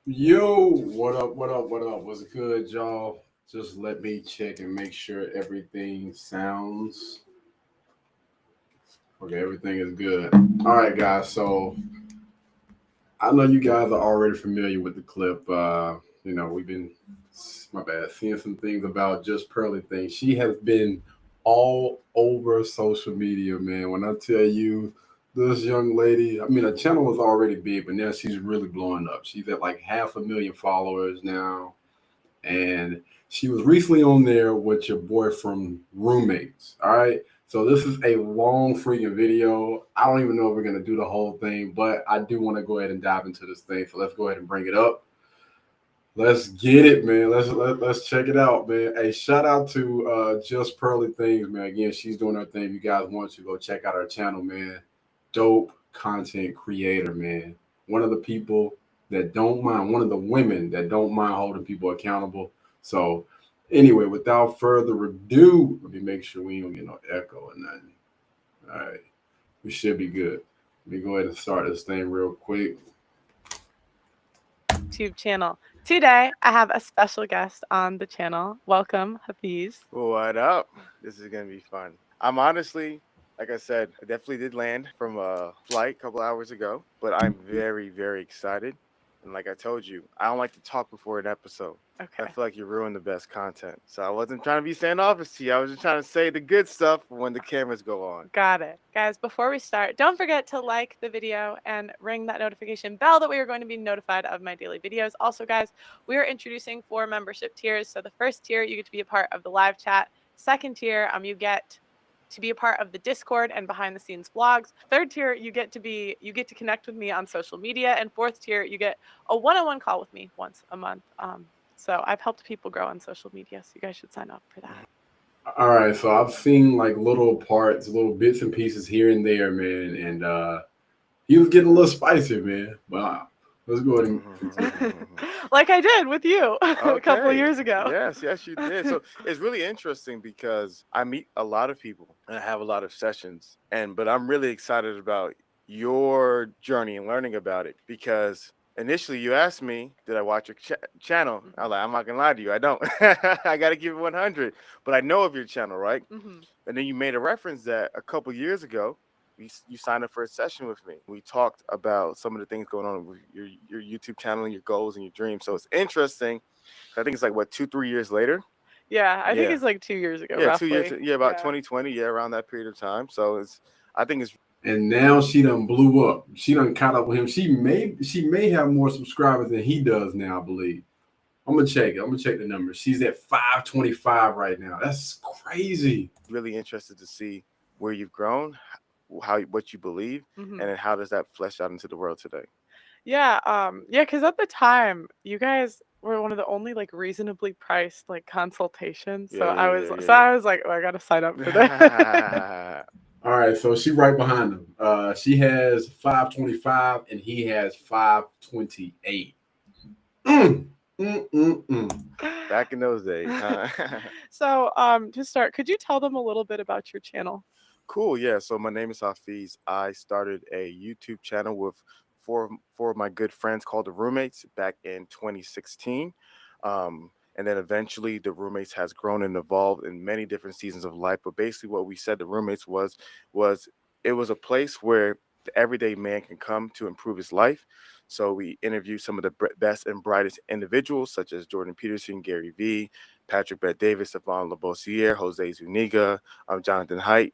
Yo, what up, what up, what up? What's good, y'all? Just let me check and make sure everything sounds okay. Everything is good. All right, guys. So I know you guys are already familiar with the clip. We've been, my bad, seeing some things about Just Pearly Things. She has been all over social media, man. When I tell you this young lady, I mean, her channel was already big, but now she's really blowing up. She's at like 500,000 followers now, and she was recently on there with your boy from Roommates. All right. So this is a long freaking video. I don't even know if we're gonna do the whole thing, but I do want to go ahead and dive into this thing. So let's go ahead and bring it up. Let's get it, man. Let's check it out, man. Hey, shout out to Just Pearly Things, man. Again, she's doing her thing. If you guys want to go check out her channel, man. Dope content creator, man. One of the people that don't mind, one of the women that don't mind holding people accountable. So, anyway, without further ado, let me make sure we don't get no echo or nothing. All right, we should be good. Let me go ahead and start this thing real quick. YouTube channel. Today, I have a special guest on the channel. Welcome, Hafeez. What up? This is gonna be fun. I'm honestly, like I said, I definitely did land from a flight a couple hours ago, but I'm very, very excited. And like I told you, I don't like to talk before an episode. Okay. I feel like you ruined the best content. So I wasn't trying to be standoffish to you. I was just trying to say the good stuff when the cameras go on. Got it. Guys, before we start, don't forget to like the video and ring that notification bell that we are going to be notified of my daily videos. Also, guys, we are introducing 4 membership tiers. So the first tier, you get to be a part of the live chat. Second tier, you get to be a part of the Discord and behind the scenes vlogs. Third tier, you get to connect with me on social media. And fourth tier, you get a one-on-one call with me once a month. So I've helped people grow on social media, so you guys should sign up for that. All right, so I've seen like little parts, little bits and pieces here and there, man, and he was getting a little spicy, man. But let's go ahead and like I did with you a couple of years ago. Yes, you did. So it's really interesting because I meet a lot of people and I have a lot of sessions, but I'm really excited about your journey and learning about it because initially you asked me, did I watch your channel? I was like, I'm not gonna lie to you, I don't. I gotta give it 100, but I know of your channel, right? And then you made a reference that a couple years ago you signed up for a session with me. We talked about some of the things going on with your YouTube channel and your goals and your dreams. So it's interesting. I think it's like what 2-3 years later. Yeah, I think it's like 2 years ago. Yeah, roughly. 2 years. Yeah, about 2020. Yeah, around that period of time. So I think it's. and now she done blew up. She done caught up with him. She may have more subscribers than he does now, I believe. I'm gonna check it. I'm gonna check the numbers. She's at 525 right now. That's crazy. Really interested to see where you've grown, what you believe, and then how does that flesh out into the world today. Yeah, because at the time you guys were one of the only like reasonably priced like consultations. So I was like, oh, I gotta sign up for that. All right, so she right behind him. She has 525 and he has 528. Back in those days. So to start, could you tell them a little bit about your channel? Cool. Yeah. So my name is Hafeez. I started a YouTube channel with four of my good friends called the Roommates back in 2016. And then eventually the Roommates has grown and evolved in many different seasons of life. But basically what we said the Roommates was it was a place where the everyday man can come to improve his life. So we interview some of the best and brightest individuals such as Jordan Peterson, Gary Vee, Patrick Bet-David, Stefan Labossiere, Jose Zuniga, Jonathan Haidt,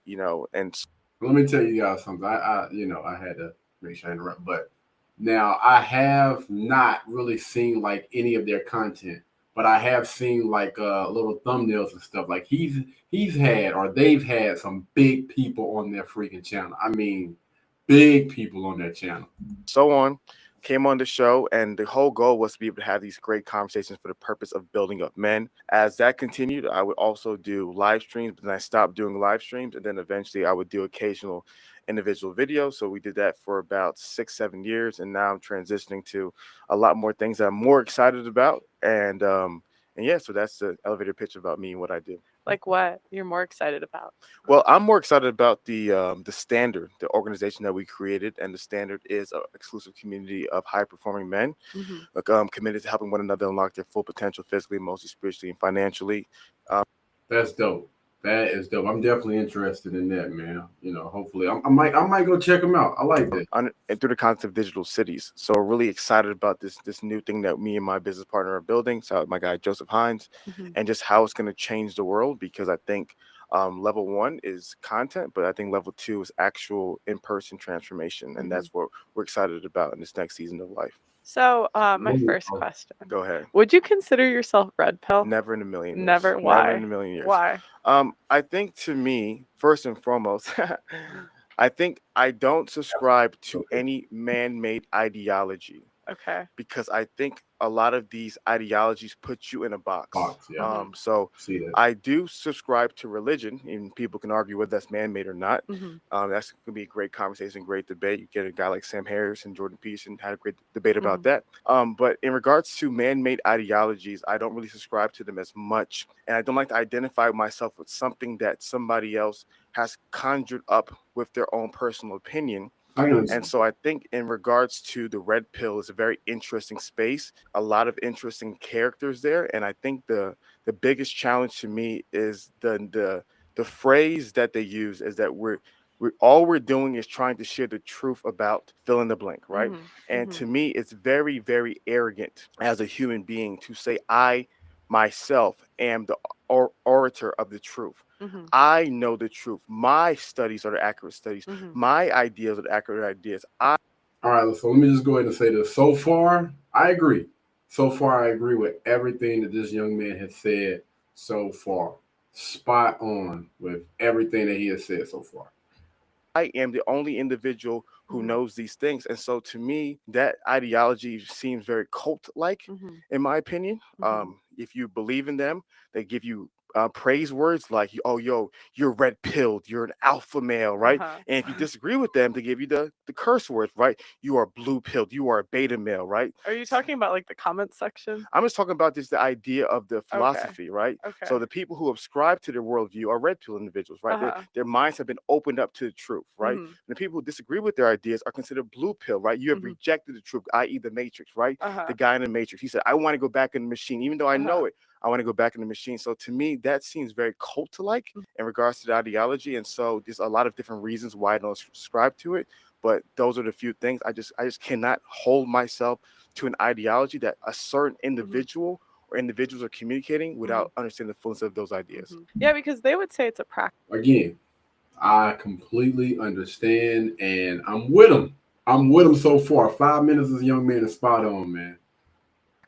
and let me tell you guys something. I had to make sure I interrupt, but now I have not really seen like any of their content, but I have seen like little thumbnails and stuff. Like he's had or they've had some big people on their freaking channel. I mean, big people on their channel. So on. Came on the show, and the whole goal was to be able to have these great conversations for the purpose of building up men. As that continued, I would also do live streams, but then I stopped doing live streams, and then eventually I would do occasional individual videos. So we did that for about 6-7 years, and now I'm transitioning to a lot more things that I'm more excited about, and And yeah, so that's the elevator pitch about me and what I do. Like what you're more excited about? Well, I'm more excited about the standard, the organization that we created, and the standard is an exclusive community of high performing men, Mhm. like, committed to helping one another unlock their full potential, physically, emotionally, spiritually, and financially. That's dope. That is dope. I'm definitely interested in that, man. You know, hopefully, I might go check them out. I like that. And through the concept of digital cities. So we're really excited about this new thing that me and my business partner are building. So my guy Joseph Hines, Mhm. and just how it's going to change the world. Because I think level one is content, but I think level two is actual in-person transformation, and Mhm. that's what we're excited about in this next season of life. So, my Ooh, first oh, question: Go ahead. would you consider yourself red pill? Never in a million years. Never. Never in Why? a million years. Why? I think to me, first and foremost, I think I don't subscribe to okay. any man-made ideology, Okay. because I think a lot of these ideologies put you in a box. Box, yeah. Mhm. So See that. I do subscribe to religion, and people can argue whether that's man-made or not. Mhm. That's going to be a great conversation, great debate. You get a guy like Sam Harris and Jordan Peterson had a great debate about Mhm. that. But in regards to man-made ideologies, I don't really subscribe to them as much, and I don't like to identify myself with something that somebody else has conjured up with their own personal opinion. I can And understand. so I think in regards to the red pill is a very interesting space, a lot of interesting characters there. And I think the biggest challenge to me is the phrase that they use is that we're all we're doing is trying to share the truth about fill in the blank, right? Mhm. And Mhm. to me, it's very, very arrogant as a human being to say I myself am the orator of the truth. Mhm. I know the truth. My studies are the accurate studies. Mhm. My ideas are the accurate ideas. All right, so let me just go ahead and say this. So far, I agree. So far, I agree with everything that this young man has said so far. Spot on with everything that he has said so far. I am the only individual who Mhm. knows these things. And so to me, that ideology seems very cult like, Mhm. in my opinion. Mhm. If you believe in them, they give you praise words like, oh, yo, you're red pilled, you're an alpha male, right? Uh-huh. And if you disagree with them, they give you the curse words, right? You are blue pilled, you are a beta male, right? Are you talking about like the comments section? I'm just talking about just the idea of the Okay. philosophy, right? So Okay. the people who subscribe to their worldview are red pill individuals, right? Uh-huh. Their minds have been opened up to the truth, right? Mhm. And the people who disagree with their ideas are considered blue pill, right? You have Mhm. rejected the truth, i.e., the matrix, right? The Uh-huh. guy in the matrix, he said, I want to go back in the machine, even though I know Uh-huh. it. I want to go back in the machine. So to me, that seems very cult-like Mhm. in regards to the ideology. And so there's a lot of different reasons why I don't subscribe to it. But those are the few things. I just cannot hold myself to an ideology that a certain Mhm. individual or individuals are communicating Mhm. without understanding the fullness of those ideas. Mhm. Yeah, because they would say it's a Again, I completely understand, and I'm with him. I'm with him so far. 5 minutes this young man is spot on, man.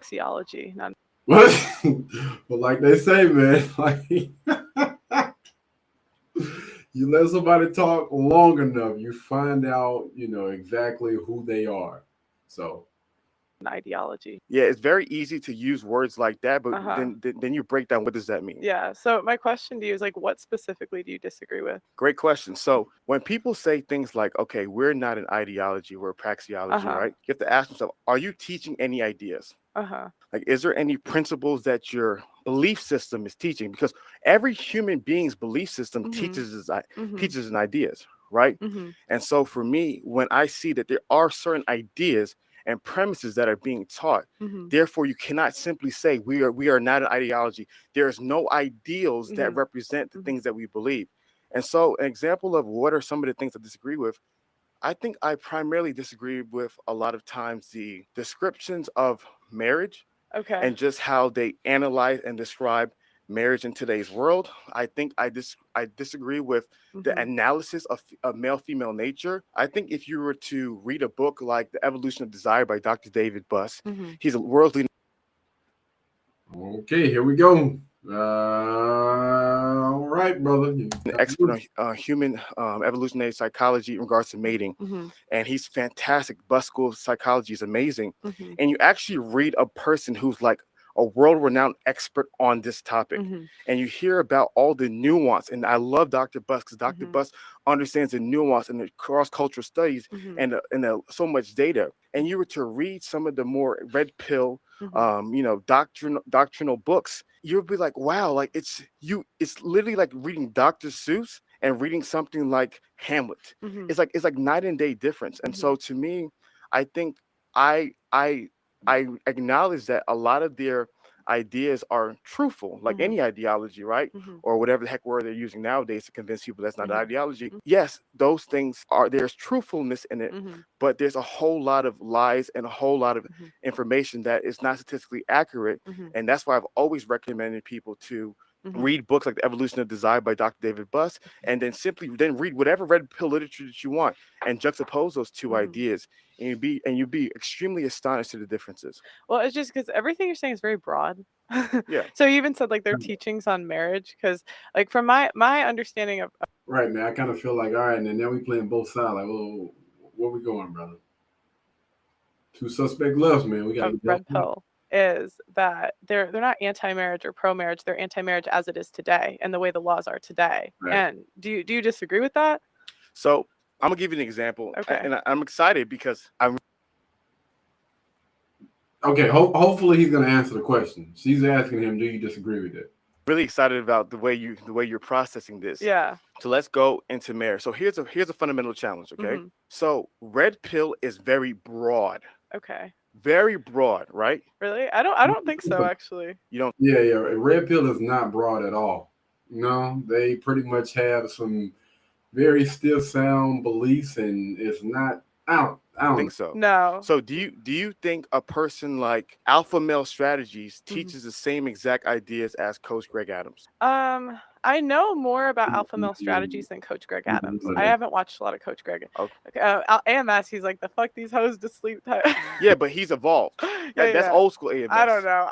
praxeology, not But like they say, man, like you let somebody talk long enough, you find out, exactly who they are. So an ideology. Yeah, it's very easy to use words like that, but Uh-huh. then you break down, what does that mean? Yeah. So my question to you is like, what specifically do you disagree with? Great question. So when people say things like, okay, we're not an ideology, we're a praxeology, Uh-huh. right? You have to ask yourself, are you teaching any ideas? Uh-huh. Like, is there any principles that your belief system is teaching? Because every human being's belief system Mhm. Mhm. teaches an ideas, right? Mhm. And so for me, when I see that there are certain ideas and premises that are being taught, Mhm. therefore you cannot simply say we are not an ideology. There is no ideals that Mhm. represent the Mhm. things that we believe. And so an example of what are some of the things I disagree with, I think I primarily disagree with a lot of times the descriptions of marriage Okay. and just how they analyze and describe marriage in today's world. I think I disagree with the Mhm. analysis of male female nature. I think if you were to read a book like The Evolution of Desire by Dr. David Buss, Mhm. he's a world leading okay, here we go. All right, brother. expert on human evolutionary psychology in regards to mating, Mhm. and he's fantastic. Bus School of Psychology is amazing, Mhm. and you actually read a person who's like a world-renowned expert on this topic. Mhm. And you hear about all the nuance. And I love Dr. Buss because Dr. Mhm. Buss understands the nuance and the cross-cultural studies Mhm. and so much data. And you were to read some of the more red pill, Mhm. doctrinal books, you'll be like, wow, like it's literally like reading Dr. Seuss and reading something like Hamlet. Mhm. It's like night and day difference. And so Mhm. to me, I think I I I acknowledge that a lot of their ideas are truthful, like Mhm. any ideology, right? Mhm. Or whatever the heck word they're using nowadays to convince people that's not an Mhm. ideology. Mhm. Yes, those things are, there's truthfulness in it, Mhm. but there's a whole lot of lies and a whole lot of Mhm. information that is not statistically accurate. Mhm. And that's why I've always recommended people to Mhm. read books like The Evolution of Desire by Dr. David Buss, and then simply then read whatever red pill literature that you want and juxtapose those two Mhm. ideas, and you'd be extremely astonished to the differences. Well, it's just because everything you're saying is very broad. Yeah. So you even said like their teachings on marriage, because like from my understanding of Right, man. I kind of feel like, all right, and then we playing both sides. Like, well, where we going, brother? Two suspect left, man. We got to red pill is that they're not anti-marriage or pro-marriage. They're anti-marriage as it is today and the way the laws are today. Right. And do you disagree with that? So I'm gonna give you an example, Okay. and I'm excited because I'm Okay. Hopefully he's gonna answer the question. She's asking him, do you disagree with it? really excited about the way you're processing this. Yeah. So let's go into marriage. So here's a fundamental challenge, okay? Mhm. So red pill is very broad. Okay. Very broad, right? Really? I don't think so, actually. You don't Yeah, yeah. Red pill is not broad at all. No, they pretty much have some very still sound beliefs, and it's not. I don't think so. No. So do you think a person like Alpha Male Strategies Mhm. teaches the same exact ideas as Coach Greg Adams? I know more about Alpha Male know. Strategies than Coach Greg Mhm. Adams. Okay. I haven't watched a lot of Coach Greg. Okay. AMS, he's like the fuck these hoes to sleep type. Yeah, but he's evolved. Yeah, That's yeah. old school AMS. I don't know.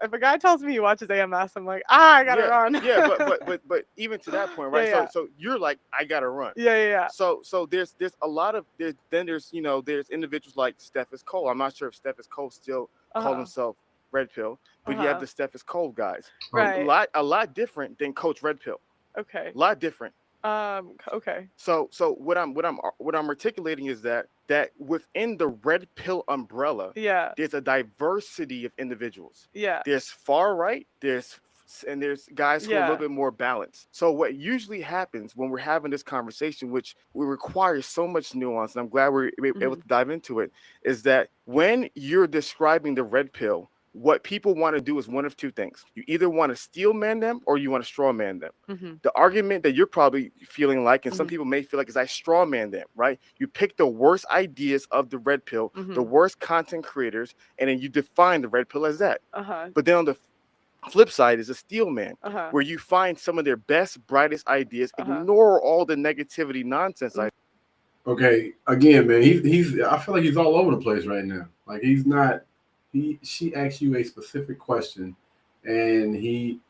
If a guy tells me he watches AMS, I'm like, I gotta run. Yeah, but even to that point, right? Yeah, yeah. So you're like, I gotta run. Yeah. So there's a lot of there's there's individuals like Steffes Cole. I'm not sure if Steffes Cole still call himself Red Pill, but you have the Steffes Cole guys. Right. A lot different than Coach Red Pill. Okay. A lot different. Okay. So what I'm articulating is that within the red pill umbrella, Yeah. there's a diversity of individuals. Yeah. There's far right, there's guys who are a little bit more balanced. So what usually happens when we're having this conversation, which we require so much nuance, and I'm glad we're able to dive into it, is that when you're describing the red pill, what people want to do is one of two things. You either want to steel man them or you want to straw man them. Mm-hmm. The argument that you're probably feeling like, and some people may feel like, is I straw man them, right? You pick the worst ideas of the red pill, the worst content creators, and then you define the red pill as that. But then on the flip side is a steel man, where you find some of their best, brightest ideas, ignore all the negativity nonsense. Okay, again, man, he's. I feel like he's all over the place right now. Like he's not. She asked you a specific question, and I'm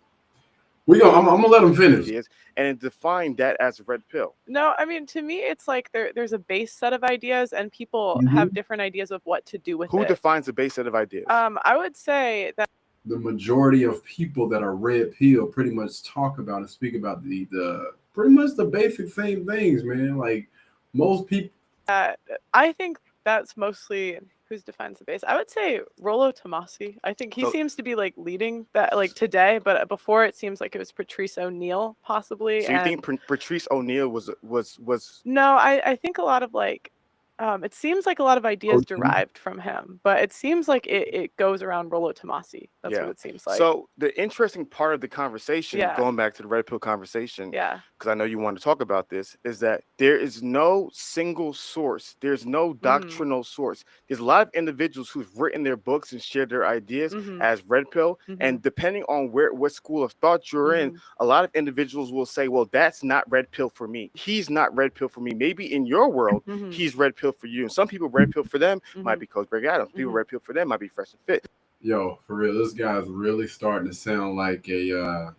gonna let him finish. And define that as a red pill. No, I mean, to me, it's like there's a base set of ideas, and people have different ideas of what to do with it. Who defines the base set of ideas? I would say that the majority of people that are red pill pretty much talk about and speak about the pretty much the basic same things, man. Like most people. I think that's mostly who defines the base. I would say Rollo Tomasi. I think he seems to be like leading that like today, but before it seems like it was Patrice O'Neill possibly. So you think Patrice O'Neill was? No, I think a lot of like it seems like a lot of ideas derived from him, but it seems like it goes around Rollo Tomasi. That's what it seems like. So the interesting part of the conversation, going back to the red pill conversation, because I know you want to talk about this, is that there is no single source. There's no doctrinal source. There's a lot of individuals who've written their books and shared their ideas as red pill, and depending on what school of thought you're in, a lot of individuals will say, well, that's not red pill for me. He's not red pill for me. Maybe in your world, he's red pill for you. And some people red pill for them might be Coach Greg Adams. People red pill for them might be Fresh and Fit. Yo, for real, this guy's really starting to sound like a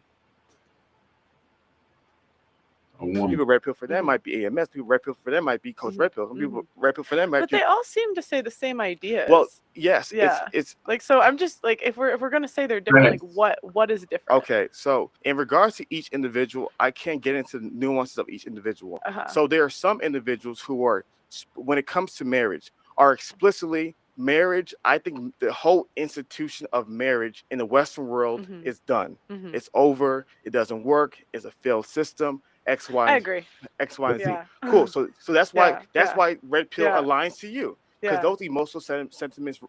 A woman. People red pill for them might be AMS. People red pill for them might be Coach Red Pill. Some people red pill for them might But be. they all seem to say the same ideas. Well, yes, Yeah. it's like, so I'm just like, if we're gonna say they're different, like what is different? okay. So in regards to each individual, I can't get into the nuances of each individual. So there are some individuals who are, when it comes to marriage, are explicitly marriage. I think the whole institution of marriage in the Western world is done. It's over. It doesn't work. It's a failed system. X, Y, I agree. X, Y, and Z. Yeah. Cool. So that's why Yeah. why red pill Yeah. aligns to you, because Yeah. those emotional sentiments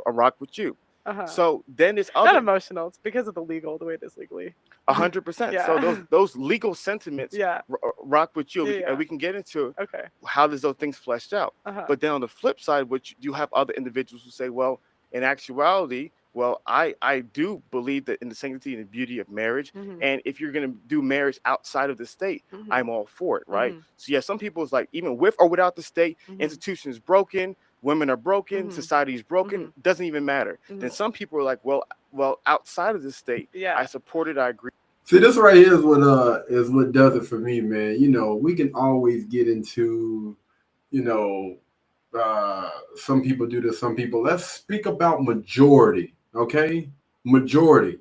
rock with you. Uh-huh. So then there's Not other emotional. It's because of the legal, the way it is legally. 100%. Yeah. So those legal sentiments Yeah. rock with you, Yeah. and we can get into Okay. how does those things fleshed out. Uh-huh. But then on the flip side, which you have other individuals who say, well, in actuality, well, I do believe that in the sanctity and the beauty of marriage, and if you're going to do marriage outside of the state, I'm all for it, right? So yeah, some people is like, even with or without the state, institution is broken, women are broken, society is broken, doesn't even matter. Then some people are like, well, outside of the state, I support it, I agree. See, this right here is what does it for me, man. You know, we can always get into, you know, some people do this, some people. Let's speak about majority, okay? Majority,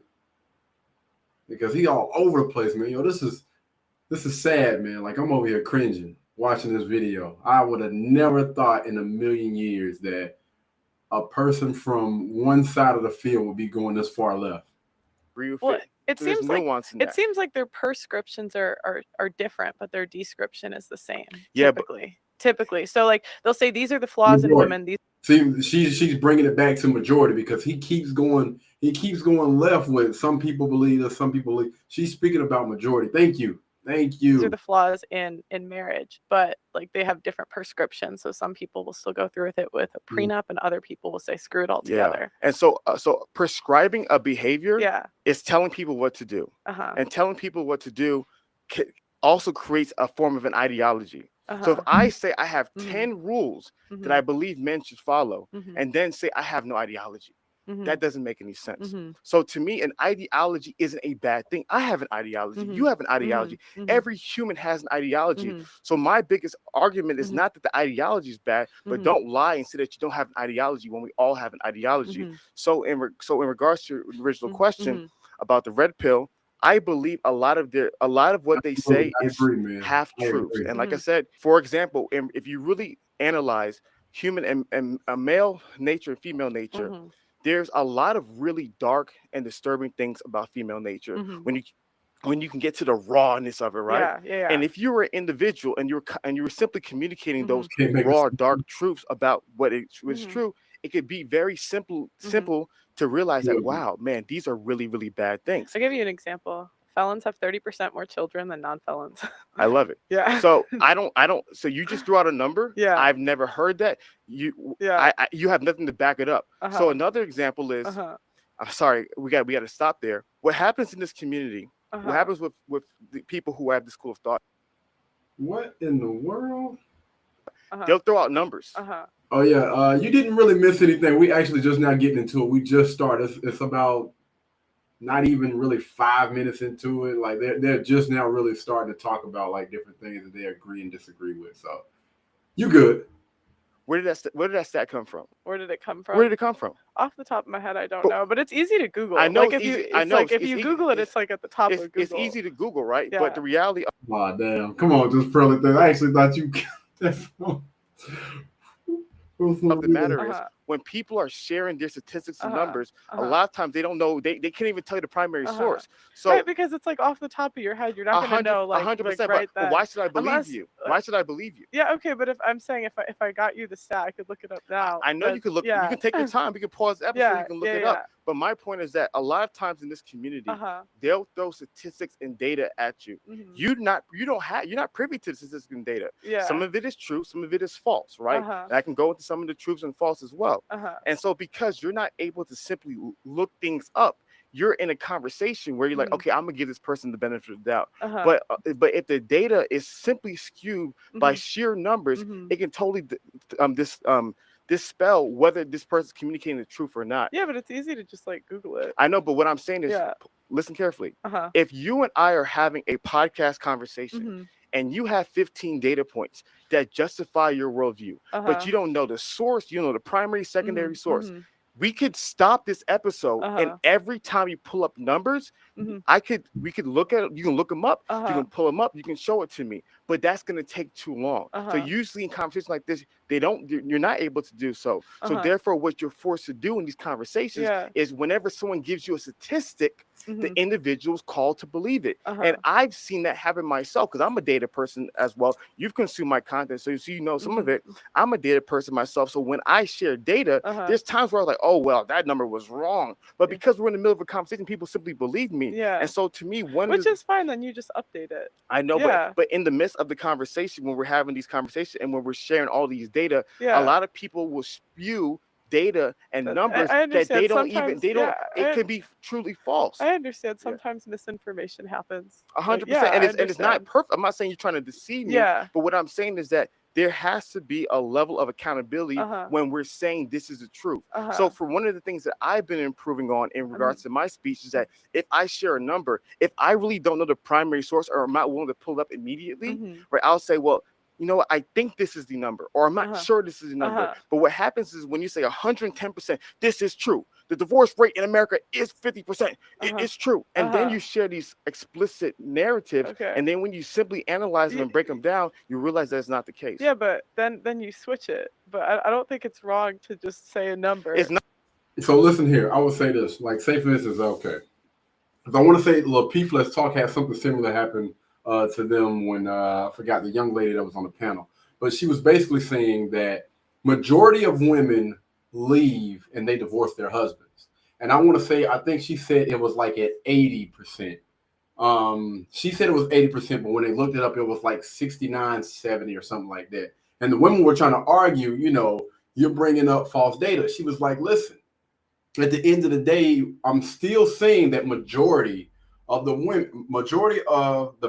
because he all over the place, man. Yo, this is sad, man. Like, I'm over here cringing watching this video. I would have never thought in a million years that a person from one side of the field would be going this far left. Well, it seems like their prescriptions are different, but their description is the same. Yeah, typically. So like they'll say these are the flaws in women. See, she's bringing it back to majority, because he keeps going left with some people believe this, some people believe. She's speaking about majority. Thank you. These are the flaws in marriage, but like they have different prescriptions. So some people will still go through with it with a prenup, and other people will say screw it all together. And so prescribing a behavior is telling people what to do, and telling people what to do also creates a form of an ideology. So if I say I have 10 rules that I believe men should follow, and then say I have no ideology, that doesn't make any sense. So to me, an ideology isn't a bad thing. I have an ideology. You have an ideology. Every human has an ideology. So my biggest argument is not that the ideology is bad, but don't lie and say that you don't have an ideology when we all have an ideology. So in regards to your original question about the red pill, I believe a lot of what they say is half truths. And like I said, for example, if you really analyze human and male nature and female nature, there's a lot of really dark and disturbing things about female nature when you can get to the rawness of it, right? Yeah. And if you were an individual and you were simply communicating those raw, dark truths about what is true, it could be very simple to realize that, wow, man, these are really, really bad things. I'll give you an example. Felons have 30% more children than non-felons. I love it. Yeah. So I don't. So you just threw out a number. Yeah. I've never heard that. You have nothing to back it up. So another example is, I'm sorry, we got to stop there. What happens in this community? What happens with the people who have this school of thought? What in the world? They'll throw out numbers. Oh yeah, you didn't really miss anything. We actually just now getting into it. We just started. It's about not even really 5 minutes into it. Like they're just now really starting to talk about like different things that they agree and disagree with. So you good. Where did that stat come from? Where did it come from? Where did it come from? Off the top of my head, I don't know, but it's easy to Google. I know. Like if you Google it, it's like at the top of Google. It's easy to Google, right? Yeah. But the reality. Oh damn! Come on, just Pearly Things. I actually thought you. Of the matter is, when people are sharing their statistics and numbers, a lot of times they don't know, they can't even tell you the primary source. So right, because it's like off the top of your head, you're not going to know like 100%. Right but why should I believe you? Why should I believe you? Yeah, okay, but if I'm saying if I got you the stat, I could look it up now. I know you could look. You can take your time. We can pause the episode. You can look it up. But my point is that a lot of times in this community, they'll throw statistics and data at you. You're not privy to the statistics and data. Some of it is true, some of it is false, right? And I can go into some of the truths and false as well. And so because you're not able to simply look things up, you're in a conversation where you're like, okay, I'm gonna give this person the benefit of the doubt. But if the data is simply skewed by sheer numbers, it can totally dispel whether this person's communicating the truth or not. Yeah, but it's easy to just like Google it. I know, but what I'm saying is, Yeah. listen carefully. Uh-huh. If you and I are having a podcast conversation and you have 15 data points that justify your worldview, but you don't know the source, you know the primary, secondary source, we could stop this episode, and every time you pull up numbers, we could look at it. You can look them up. You can pull them up. You can show it to me. But that's going to take too long. So usually in conversations like this, you're not able to do so. So therefore, what you're forced to do in these conversations is whenever someone gives you a statistic, the individual's called to believe it. And I've seen that happen myself because I'm a data person as well. You've consumed my content, so you know some of it. I'm a data person myself. So when I share data, there's times where I'm like, oh, well, that number was wrong. But because we're in the middle of a conversation, people simply believe me. Yeah. And so to me, which is fine, then you just update it. I know, but in the midst of the conversation, when we're having these conversations and when we're sharing all these data, a lot of people will spew data and numbers that they don't even, it could be truly false. I understand sometimes misinformation happens. 100%. And it's not perfect. I'm not saying you're trying to deceive me, but what I'm saying is that there has to be a level of accountability when we're saying this is the truth. So for one of the things that I've been improving on in regards to my speech is that if I share a number, if I really don't know the primary source or I'm not willing to pull it up immediately, right, I'll say, well, you know what, I think this is the number, or I'm not sure this is the number. But what happens is when you say 110%, this is true. The divorce rate in America is 50%. It is true. And then you share these explicit narratives. And then when you simply analyze them and break them down, you realize that's not the case. Yeah, but then you switch it. But I don't think it's wrong to just say a number. It's not. So listen here, I would say this, like say for instance, okay. If I want to say, look, P Let's Talk had something similar happen to them when I forgot the young lady that was on the panel, but she was basically saying that majority of women leave and they divorce their husbands. And I want to say, I think she said it was like at 80%. She said it was 80%, but when they looked it up, it was like 69, 70 or something like that. And the women were trying to argue, you know, you're bringing up false data. She was like, listen, at the end of the day, I'm still saying that majority of the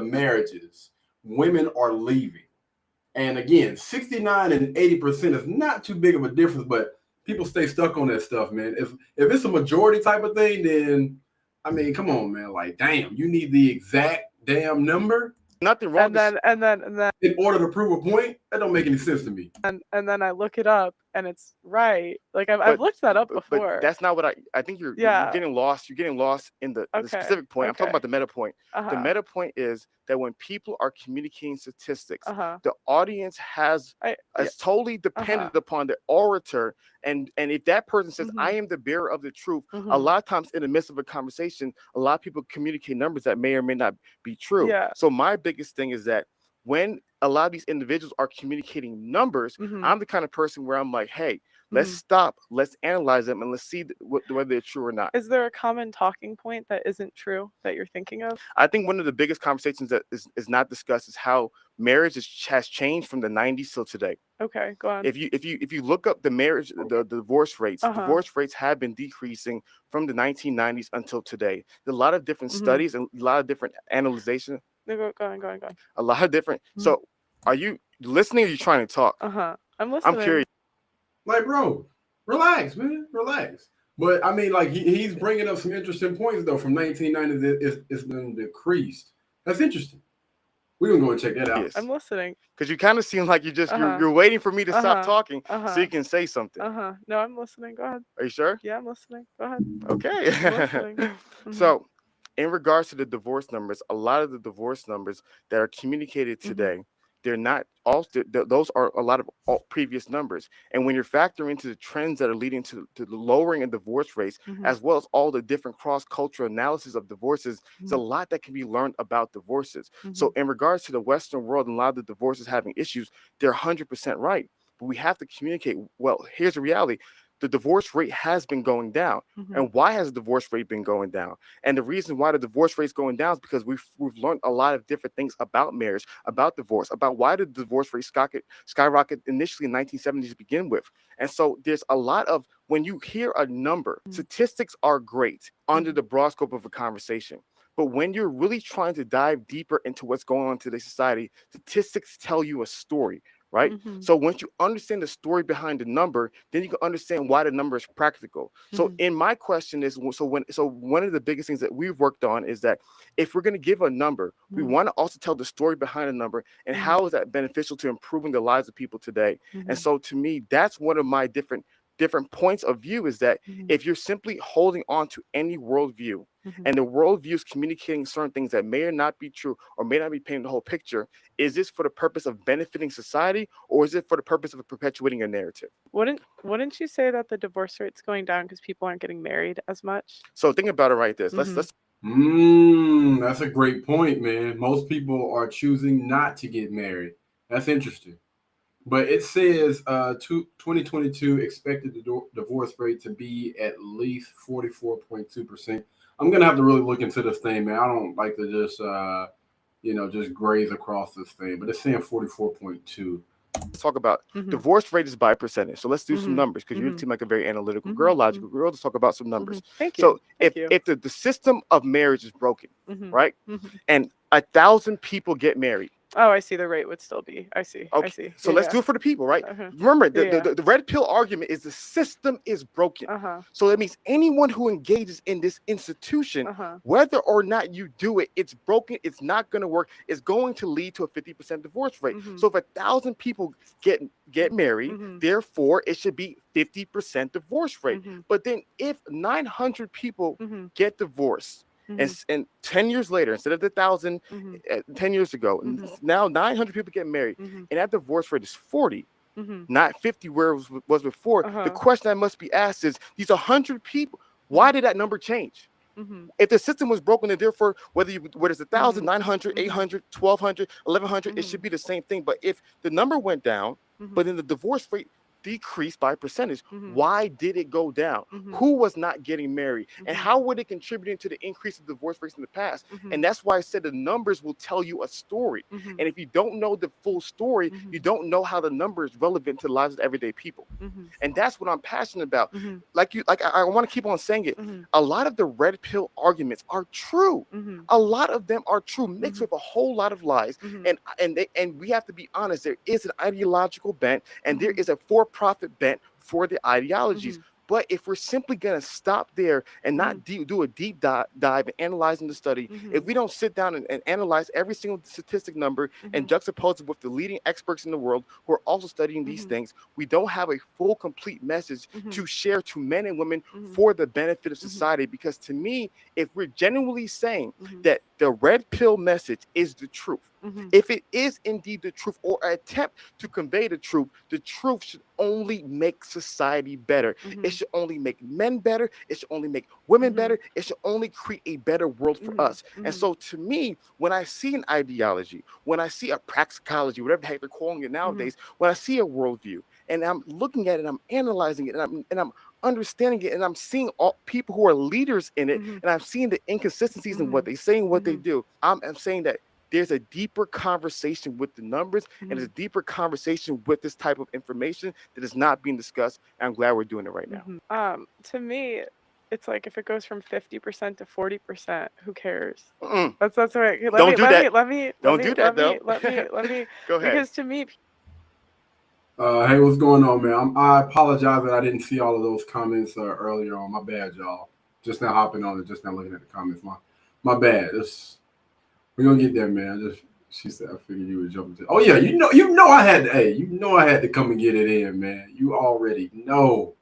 marriages, women are leaving. And again, 69 and 80% is not too big of a difference, but people stay stuck on that stuff, man. If it's a majority type of thing, then I mean, come on, man. Like, damn, you need the exact damn number. Nothing wrong. And then in order to prove a point, that don't make any sense to me. And then I look it up and it's right. Like I've looked that up before. But that's not what I think you're getting lost. You're getting lost in the specific point. I'm talking about the meta point. The meta point is that when people are communicating statistics, the audience is totally dependent upon the orator. And if that person says, I am the bearer of the truth, a lot of times in the midst of a conversation, a lot of people communicate numbers that may or may not be true. So my biggest thing is that when a lot of these individuals are communicating numbers, I'm the kind of person where I'm like, hey, let's stop, let's analyze them, and let's see whether they're true or not. Is there a common talking point that isn't true that you're thinking of? I think one of the biggest conversations that is not discussed is how marriage has changed from the 90s till today. Okay, go on. If you look up the divorce rates, divorce rates have been decreasing from the 1990s until today. There's a lot of different studies and a lot of different analyzation. Go on. A lot of different. So, are you listening or are you trying to talk? I'm listening. I'm curious. Like, bro, relax, man, relax. But I mean, like, he's bringing up some interesting points though. From 1990, it's been decreased. That's interesting. We're gonna go and check that out. Yes. I'm listening. Because you kind of seem like you're waiting for me to stop talking so you can say something. No, I'm listening. Go ahead. Are you sure? Yeah, I'm listening. Go ahead. Okay. I'm listening. So, in regards to the divorce numbers, a lot of the divorce numbers that are communicated today, they're not all. Those are a lot of previous numbers. And when you're factoring into the trends that are leading to the lowering of divorce rates, as well as all the different cross-cultural analysis of divorces, there's a lot that can be learned about divorces. So in regards to the Western world and a lot of the divorces having issues, they're 100% right. But we have to communicate. Well, here's the reality. The divorce rate has been going down. And why has the divorce rate been going down? And the reason why the divorce rate is going down is because we've learned a lot of different things about marriage, about divorce, about why did the divorce rate skyrocket initially in 1970s to begin with. And so there's a lot of, when you hear a number, statistics are great under the broad scope of a conversation. But when you're really trying to dive deeper into what's going on in today's society, statistics tell you a story right? Mhm. So once you understand the story behind the number, then you can understand why the number is practical. So Mhm. in my question is, so one of the biggest things that we've worked on is that if we're going to give a number, we Mhm. want to also tell the story behind the number and Mhm. how is that beneficial to improving the lives of people today. And Mhm. so to me, that's one of my different points of view, is that Mhm. if you're simply holding on to any worldview Mhm. and the worldview is communicating certain things that may or not be true or may not be painting the whole picture, is this for the purpose of benefiting society or is it for the purpose of perpetuating a narrative? Wouldn't you say that the divorce rate's going down because people aren't getting married as much? So think about it like this. Mhm. Let's That's a great point, man. Most people are choosing not to get married. That's interesting. But it says 2022 expected the divorce rate to be at least 44.2%. I'm going to have to really look into this thing, man. I don't like to just, just graze across this thing. But it's saying 44.2. talk about Mhm. divorce rate is by percentage. So let's do some Mhm. numbers because you Mhm. seem like a very analytical Mhm. girl, logical girl. Let's talk about some numbers. Mhm. Thank you. So Thank you. if the system of marriage is broken, Mhm. right, Mhm. and 1,000 people get married. Oh, I see. The rate would still be. I see. I Okay, see. so Yeah, let's yeah. do it for the people, right? Uh-huh. Remember, Yeah, yeah. the red pill argument is the system is broken. Uh-huh. So that means anyone who engages in this institution, Uh-huh. whether or not you do it, it's broken. It's not going to work. It's going to lead to a 50% divorce rate. Mhm. So if 1,000 people get married, Mhm. therefore it should be 50% divorce rate. Mhm. But then if 900 people Mhm. get divorced, Mhm. and 10 years later, instead of the 1,000 Mhm. 10 years ago, Mhm. now 900 people get married, Mhm. and that divorce rate is 40, Mhm. not 50 where it was before. The Uh-huh. question that must be asked is, these 100 people, why did that number change? Mhm. If the system was broken, then therefore whether it's 1,000, Mhm. 900, Mhm. 800, 1,200, 1,100, it Mhm. should be the same thing. But if the number went down, Mhm. but then the divorce rate decreased by percentage, Mhm. why did it go down? Mhm. Who was not getting married? And Mhm. how would it contribute to the increase of divorce rates in the past? Mhm. And that's why I said the numbers will tell you a story. Mhm. And if you don't know the full story, Mhm. you don't know how the number is relevant to the lives of everyday people. Mhm. And that's what I'm passionate about. Mhm. I want to keep on saying it. Mhm. A lot of the red pill arguments are true. Mhm. A lot of them are true, mixed Mhm. with a whole lot of lies. Mhm. And we have to be honest. There is an ideological bent, and there Mhm. is a for-profit bent for the ideologies. Mhm. But if we're simply gonna stop there and not Mhm. do a deep dive in analyzing the study, if Mhm. we don't sit down and analyze every single statistic number and Mhm. juxtapose it with the leading experts in the world who are also studying these Mhm. things, we don't have a full, complete message Mhm. to share to men and women Mhm. for the benefit of Mhm. society. Because to me, if we're genuinely saying Mhm. that the red pill message is the truth, Mhm. if it is indeed the truth or an attempt to convey the truth should only make society better. It Mhm. should only make men better. It should only make women Mhm. better. It should only create a better world for Mhm. us. And Mhm. so to me, when I see an ideology, when I see a praxicology, whatever the heck they're calling it Mhm. nowadays, when I see a worldview and I'm looking at it, I'm analyzing it, and I'm understanding it, and I'm seeing all people who are leaders in it, Mhm. and I'm seeing the inconsistencies in what Mhm. they say and what they Mhm. do. I'm saying that there's a deeper conversation with the numbers, and there's Mhm. a deeper conversation with this type of information that is not being discussed. And I'm glad we're doing it right now. Mhm. To me, it's like if it goes from 50% to 40%, who cares? Mm-mm. That's right. Don't do that. Let me Don't do that though. let me Go ahead. because to me Hey, what's going on, man? I apologize that I didn't see all of those comments earlier on. My bad, y'all. Just now hopping on it, just now looking at the comments. My bad. We're gonna get there, man. She said I figured you would jump into. Oh yeah, you know I had to. Hey, you know I had to come and get it in, man. You already know.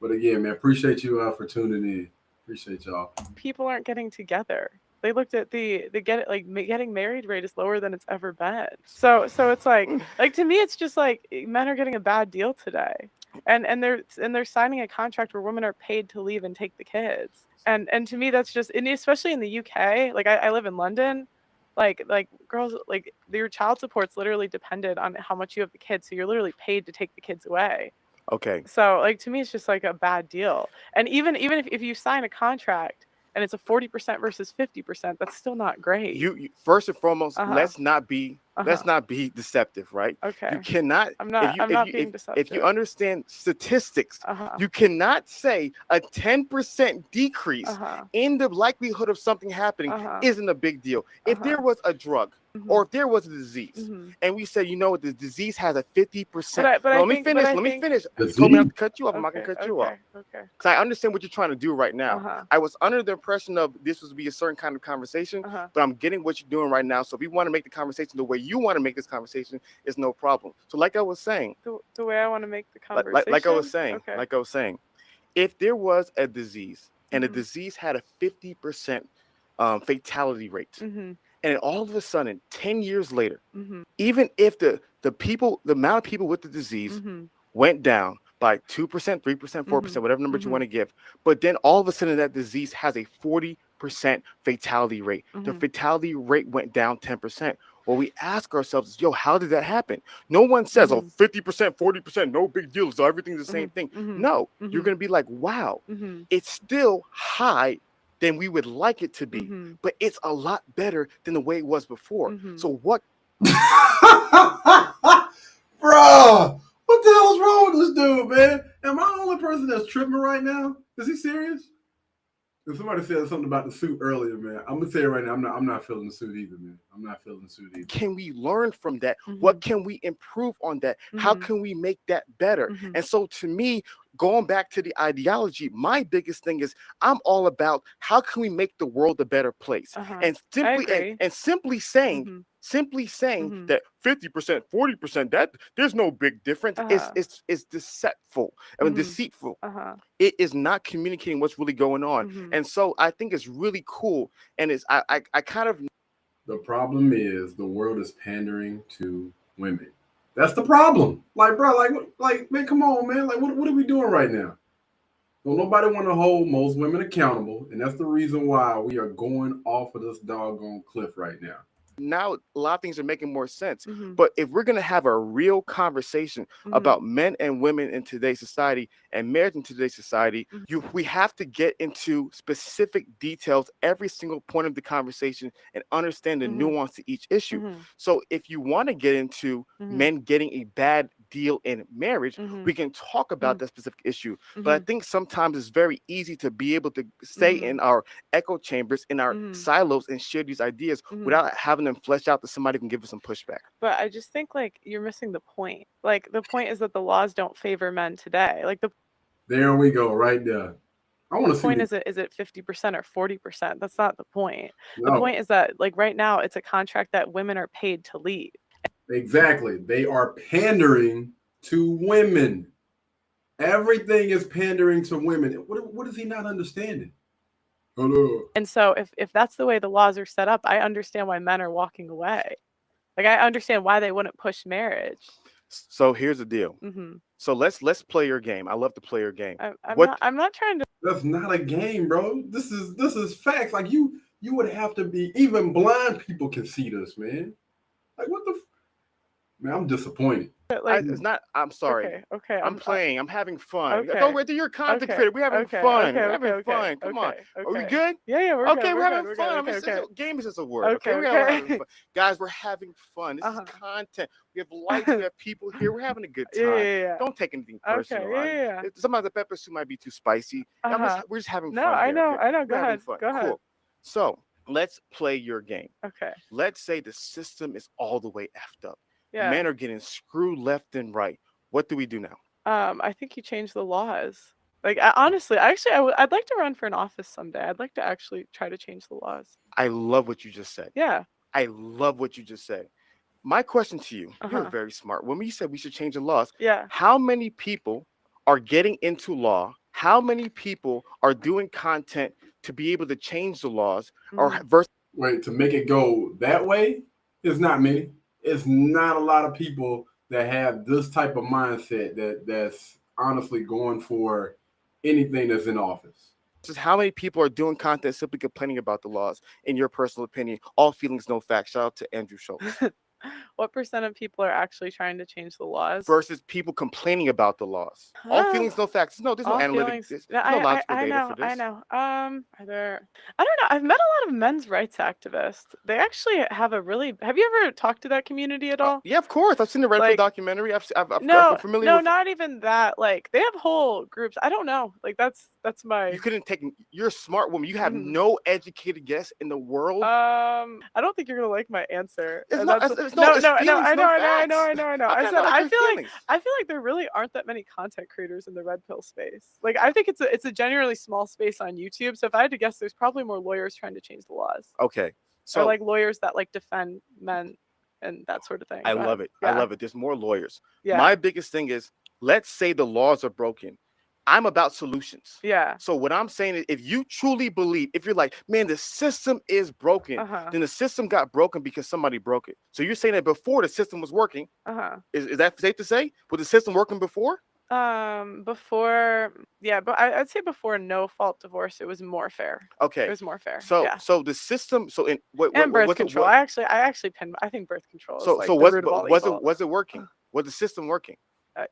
But again, man, appreciate you for tuning in. Appreciate y'all. people aren't getting together. They looked at the getting married rate is lower than it's ever been. So it's like to me it's just like men are getting a bad deal today. And they're signing a contract where women are paid to leave and take the kids. And to me that's just, and especially in the UK, like I live in London, like girls, like your child support's literally dependent on how much you have the kids, so you're literally paid to take the kids away. Okay. So like to me it's just like a bad deal. And even if you sign a contract and it's a 40% versus 50%, that's still not great. You first and foremost, Uh-huh. let's not be let's not be deceptive, right? Okay. You cannot. I'm not being If deceptive. you understand statistics, Uh-huh. you cannot say a 10% decrease Uh-huh. in the likelihood of something happening Uh-huh. isn't a big deal. If there was a drug or if there was a disease, and we say, you know what, the disease has a 50%. Let me finish. You told me not to cut you off. I'm not gonna cut you off. Okay. Because I understand what you're trying to do right now. Uh-huh. I was under the impression of this was be a certain kind of conversation, but I'm getting what you're doing right now. So if you want to make the conversation the way you want to make this conversation, it's no problem. So like I was saying, the way I want to make the conversation. like I was saying, if there was a disease and the Mhm. disease had a 50% fatality rate, Mhm. and all of a sudden, 10 years later, Mhm. even if the amount of people with the disease Mhm. went down by 2%, 3%, 4%, whatever number you want to give, but then all of a sudden that disease has a 40% fatality rate. The fatality rate went down 10%. Well, we ask ourselves is, yo, how did that happen? No one says, oh, 50%, 40%, no big deal, so everything's the same thing. No, you're going to be like, wow, it's still high than we would like it to be, but it's a lot better than the way it was before. So what? Bruh, what the hell is wrong with this dude, man? Am I the only person that's tripping right now? Is he serious? If somebody said something about the suit earlier, man, I'm gonna say it right now. I'm not feeling the suit either, man. I'm not feeling the suit either. Can we learn from that? What can we improve on that? How can we make that better? And so to me, going back to the ideology, my biggest thing is I'm all about how can we make the world a better place? And simply saying that 50%, 40%, that there's no big difference. It's deceitful. Deceitful. It is not communicating what's really going on. And so I think it's really cool. And it's I kind of. The problem is the world is pandering to women. That's the problem. Like, bro, like, man, come on, man. Like, what are we doing right now? Well, nobody want to hold most women accountable, and that's the reason why we are going off of this doggone cliff right now. Now a lot of things are making more sense. But if we're going to have a real conversation about men and women in today's society and marriage in today's society, we have to get into specific details every single point of the conversation and understand the nuance to each issue. So if you want to get into men getting a bad deal in marriage, we can talk about that specific issue. But I think sometimes it's very easy to be able to stay in our echo chambers, in our silos, and share these ideas without having them fleshed out that somebody can give us some pushback. But I just think like you're missing the point. Like the point is that the laws don't favor men today. Like there we go, right there. I want to see. The point is it 50% or 40%? That's not the point. No. The point is that like right now it's a contract that women are paid to lead. Exactly. They are pandering to women. Everything is pandering to women. What is he not understanding? Hello. And so if that's the way the laws are set up, I understand why men are walking away. Like I understand why they wouldn't push marriage. So here's the deal. So let's play your game. I love to play your game. I'm not trying to. That's not a game, bro. This is facts. Like you would have to be. Even blind people can see this, man. Like what the. Man, I'm disappointed. Like, it's not. I'm sorry. Okay. I'm playing. I'm having fun. Okay. Go right to your content creator. We're having fun. We're having fun. Come on. Are we good? Yeah. We're okay. Good. We're having fun. Okay. Game is just a word. Okay. We're having fun. Guys, we're having fun. This is content. We have likes. We have people here. We're having a good time. Yeah. Don't take anything personal. Yeah. Sometimes the pepper soup might be too spicy. We're just having fun. No, I know. Okay? I know. Go ahead. Cool. So let's play your game. Okay. Let's say the system is all the way effed up. Yeah. Men are getting screwed left and right. What do we do now? I think you change the laws. Like honestly, I'd like to run for an office someday. I'd like to actually try to change the laws. I love what you just said. Yeah. I love what you just said. My question to you, you're very smart. When we said we should change the laws, how many people are getting into law? How many people are doing content to be able to change the laws Wait, to make it go that way? It's not many. It's not a lot of people that have this type of mindset that's honestly going for anything that's in office. Just how many people are doing content simply complaining about the laws, in your personal opinion? All feelings, no facts. Shout out to Andrew Schultz. What percent of people are actually trying to change the laws? versus people complaining about the laws? All feelings, no facts. No, there's no All analytic. feelings. There's No, no logical data know, for this. I know. Are there? I don't know. I've met a lot of men's rights activists. They actually have a really. Have you ever talked to that community at all? Yeah, of course. I've seen the Red Pill Like, documentary. I'm No, familiar no, with. not even that. Like they have whole groups. I don't know. Like that's my. You couldn't take. You're a smart woman. You have Mhm. no educated guess in the world. I don't think you're gonna like my answer. It's And not. that's It's no, it's no, no. feelings, I know, no I know, I facts. know, I know, I know. How I can said not I like feel your like feelings? there really aren't that many content creators in the red pill space. Like I think it's a generally small space on YouTube. So if I had to guess, there's probably more lawyers trying to change the laws. Okay, Or so like lawyers that like defend men and that sort of thing. I Go love ahead. it. I love it. There's more lawyers. Yeah. My biggest thing is, let's say the laws are broken. I'm about solutions. Yeah. So what I'm saying is, if you truly believe, if you're like, man, the system is broken, then the system got broken because somebody broke it. So you're saying that before the system was working. Is that safe to say? Was the system working before? Before, yeah, but I'd say before no fault divorce, it was more fair. Okay. It was more fair. So yeah. so the system. So in And birth was control. It, I actually I think birth control is like so the was root of all was evil. it working? Was the system working?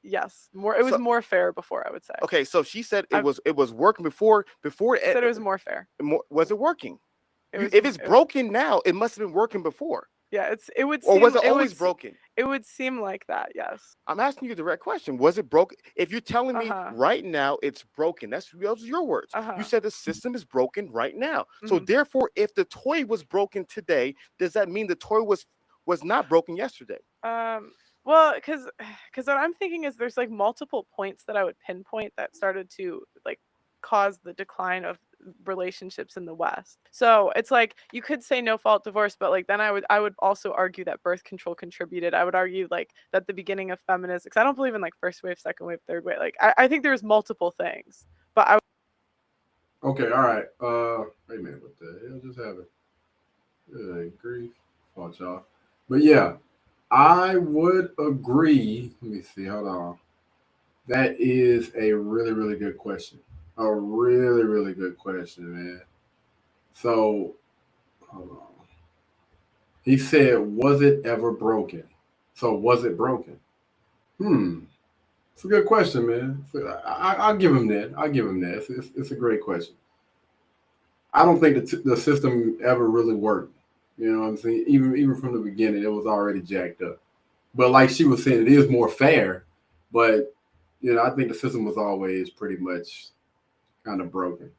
Yes, more. It was more fair before, I would say. Okay, so she said it was working before. Said it was more fair. Was it working? If it's broken now, it must have been working before. Yeah, it would. Or was it always broken? It would seem like that. Yes. I'm asking you the direct question. Was it broken? If you're telling me right now it's broken, those are your words. You said the system is broken right now. So therefore, if the toy was broken today, does that mean the toy was not broken yesterday? Well, because what I'm thinking is there's like multiple points that I would pinpoint that started to like cause the decline of relationships in the West. So it's like you could say no fault divorce, but like then I would also argue that birth control contributed. I would argue like that the beginning of feminism, because I don't believe in like first wave, second wave, third wave. Like I think there's multiple things, but I. Okay, all right. Wait a minute, what the hell just happened? Good grief, fault y'all. But yeah, I would agree. Let me see. Hold on. That is a really, really good question. A really, really good question, man. So, hold on. He said, "Was it ever broken?" So, was it broken? It's a good question, man. I'll give him that. I'll give him that. It's a great question. I don't think the system ever really worked. You know what I'm saying? Even from the beginning, it was already jacked up. But like she was saying, it is more fair. But I think the system was always pretty much kind of broken.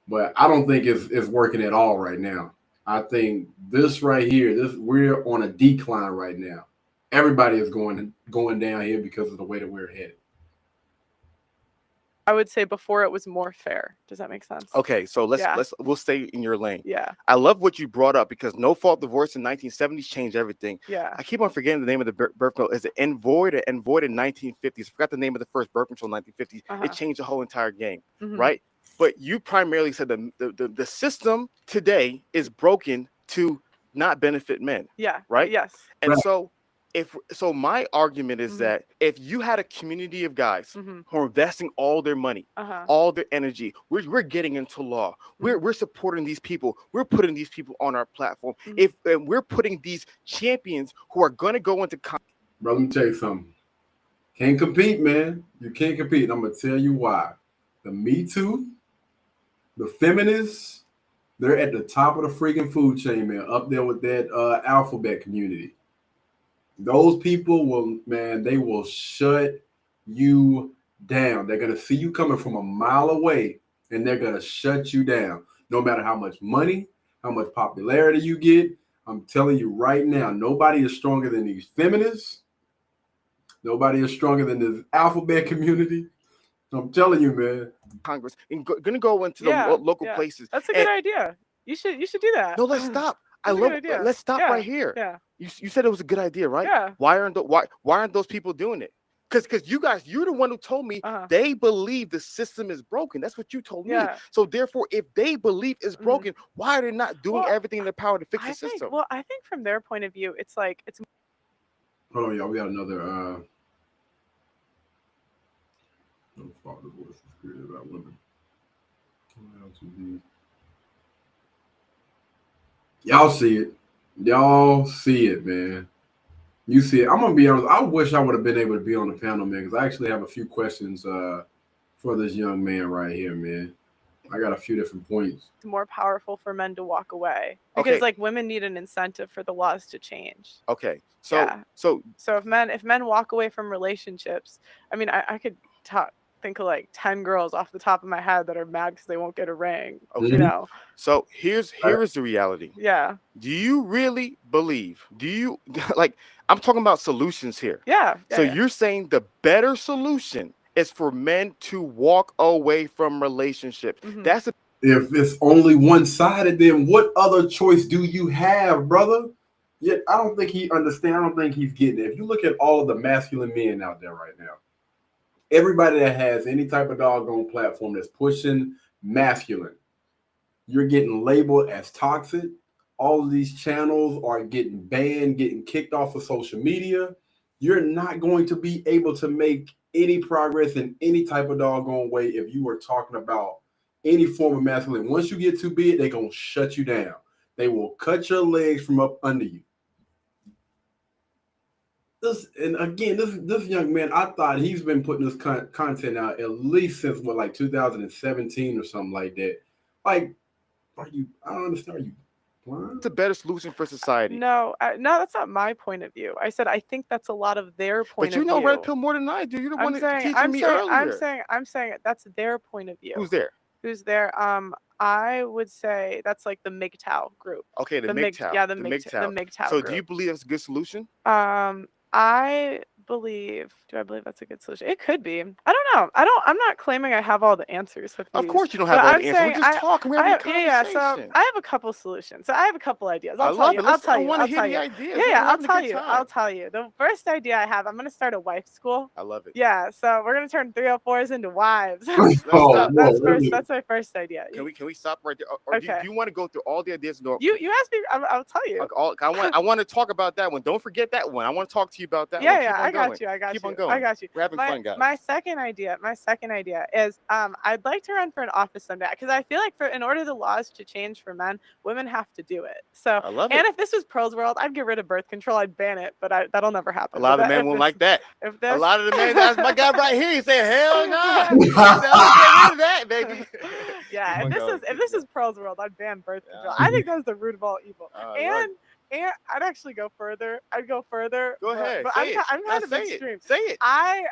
But I don't think it's working at all right now. I think this right here, we're on a decline right now. Everybody is going down here because of the way that we're headed. I would say before it was more fair. Does that make sense? Okay, so we'll stay in your lane. Yeah. I love what you brought up because no fault divorce in 1970s changed everything. Yeah. I keep on forgetting the name of the birth control. Is it Envoyed or Envoyed in 1950s? I forgot the name of the first birth control in 1950s. It changed the whole entire game, right? But you primarily said the system today is broken to not benefit men. Yeah. Right. Yes. And so. So my argument is that if you had a community of guys who are investing all their money, all their energy, we're getting into law, we're supporting these people, we're putting these people on our platform. And we're putting these champions who are going to go into. Bro, let me tell you something. Can't compete, man. You can't compete. And I'm gonna tell you why. The Me Too, the feminists, they're at the top of the freaking food chain, man. Up there with that alphabet community. Those people they will shut you down. They're going to see you coming from a mile away and they're going to shut you down. No matter how much money, how much popularity you get. I'm telling you right now, nobody is stronger than these feminists. Nobody is stronger than this alphabet community. I'm telling you, man. Congress and going to go into the local places. That's a good idea. You should do that. No, let's stop. Let's stop right here. Yeah. You said it was a good idea, right? Yeah. Why aren't those people doing it? Because you're the one who told me they believe the system is broken. That's what you told me. So therefore, if they believe it's broken, why are they not doing everything in their power to fix the system? I think from their point of view, it's like it's. Hold on, y'all. We got another. No fault divorce is created about women. Y'all see it. Y'all see it, man. You see it. I'm gonna be honest. I wish I would have been able to be on the panel, man, because I actually have a few questions for this young man right here, man. I got a few different points. It's more powerful for men to walk away because Okay. like women need an incentive for the laws to change. Okay. So Yeah. so So if men walk away from relationships, I mean, I could think of like 10 girls off the top of my head that are mad because they won't get a ring. okay. You know. So here is the reality. Yeah. Do you really believe? Do you like? I'm talking about solutions here. Yeah. So you're saying the better solution is for men to walk away from relationships. Mhm. That's a If it's only one-sided, then what other choice do you have, brother? Yet I don't think he understands. I don't think he's getting it. If you look at all of the masculine men out there right now, everybody that has any type of doggone platform that's pushing masculine, you're getting labeled as toxic. All of these channels are getting banned, getting kicked off of social media. You're not going to be able to make any progress in any type of doggone way if you are talking about any form of masculine. Once you get too big, they're going to shut you down. They will cut your legs from up under you. This young man, I thought he's been putting this content out at least since like 2017 or something like that. Like, I don't understand. Are you blind? It's a better solution for society. No, that's not my point of view. I said I think that's a lot of their point But of view. you know Red Pill more than I do. You're the one teaching me earlier. I'm saying that's their point of view. Who's there? Who's there? I would say that's like the MGTOW group. Okay, the MGTOW. Yeah, the MGTOW. So group. do you believe that's a good solution? I believe. Do I believe that's a good solution? It could be. I don't know. I'm not claiming I have all the answers. Of course you don't have all the answers. We're just talking. We're having a conversation. Yeah. So I have a couple solutions. So I have a couple ideas. I'll tell you. I want to hear the ideas. Yeah. I'll tell you. The first idea I have. I'm gonna start a wife school. I love it. Yeah. So we're gonna turn 304s into wives. That's my first idea. Can we stop right there? Or Okay. do you want to go through all the ideas? You asked me. I'll tell you. I want to talk about that one. Don't forget that one. I want to talk to you about that one. Yeah. I got you. Keep on going. I got you. We're having fun, guys. My second idea is I'd like to run for an office someday because I feel like in order the laws to change for men, women have to do it. So I love it. And if this was Pearl's world, I'd get rid of birth control. I'd ban it, but that'll never happen. A lot of men won't like that. A lot of the men, that's my guy right here. He said, "Hell no, get rid of that, baby." Yeah, if this is Pearl's world, I'd ban birth control. I think that's the root of all evil. And I'd actually go further. Go ahead. But I'm kind of extreme. Say it. I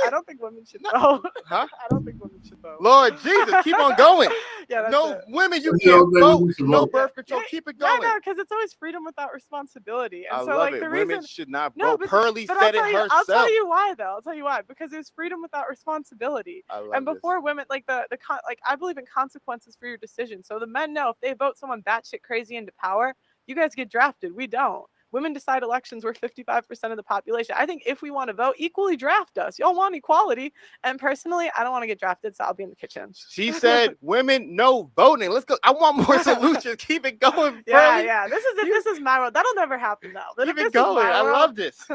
don't think women should vote. Huh? I don't think women should vote. Lord Jesus, keep on going. Yeah, no women, you can't vote. No birth control. Keep it going. No, because it's always freedom without responsibility. And I so, love like, it. the Women reason should not vote. Pearly but said it herself. I'll tell you why, though. I'll tell you why. Because there's freedom without responsibility. I love and before women, like I believe in consequences for your decision. So the men know if they vote someone batshit crazy into power, you guys get drafted. We don't. Women decide elections. We're 55% of the population. I think if we want to vote, equally draft us. Y'all want equality. And personally, I don't want to get drafted, so I'll be in the kitchen. She said, women, no voting. Let's go. I want more solutions. Keep it going. Yeah. This is my world. That'll never happen, though. Keep it going. I love this.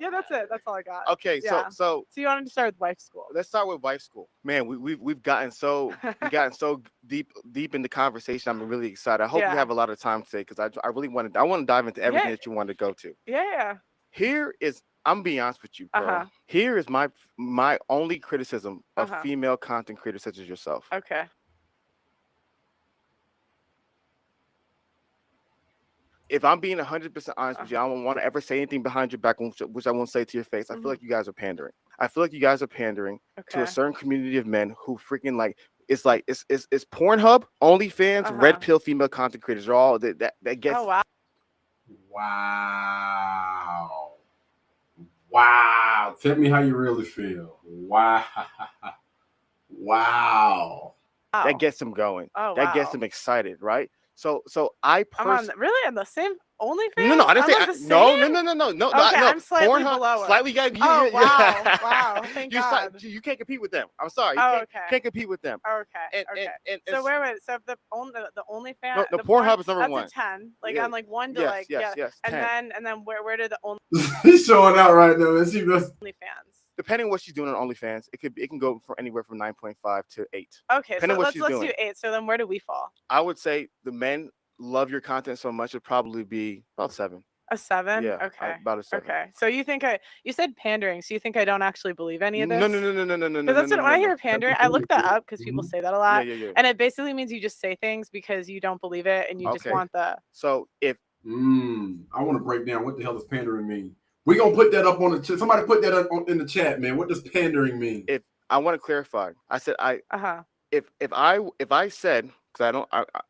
Yeah, that's it. That's all I got. Okay, so you wanted to start with wife school. Let's start with wife school. Man, we've gotten so deep in the conversation. I'm really excited. I hope you have a lot of time today because I really want to dive into everything that you want to go to. Yeah. I'm being honest with you, bro. Here is my only criticism of female content creators such as yourself. Okay. If I'm being 100% honest with you, I don't want to ever say anything behind your back, which I won't say to your face. I feel like you guys are pandering. I feel like you guys are pandering to a certain community of men who freaking like it's Pornhub, OnlyFans, Red Pill female content creators. Are all that gets. Oh wow. Wow. Tell me how you really feel. Wow. That gets them going. That gets them excited, right? So I personally really on the same OnlyFans. No, I didn't say no. Okay, I'm slightly below. Slightly, Wow. Thank God. You can't compete with them. I'm sorry. You can't compete with them. Okay. So wait. So the OnlyFans. The Pornhub is number that's one. That's a 10. Like on like 1 to yes. And then where did the He's showing out right now. OnlyFans? Depending on what she's doing on OnlyFans, it can go for anywhere from 9.5 to 8. Okay, so let's do 8. So then where do we fall? I would say the men love your content so much, it'd probably be about 7. A 7? Yeah, Okay. about a 7. Okay. So you think you said pandering, so you think I don't actually believe any of No, this? no, no, no, no, no, no, Because no, that's no, what when no, I no. hear pandering, I look that up because people say that a lot. Yeah, yeah, yeah. And it basically means you just say things because you don't believe it and you just Okay. want the. So if I want to break down what the hell does pandering mean. We gonna put that up on the chat. Somebody put that up in the chat, man. What does pandering mean? if I want to clarify, I said Uh-huh. if I said, because I don't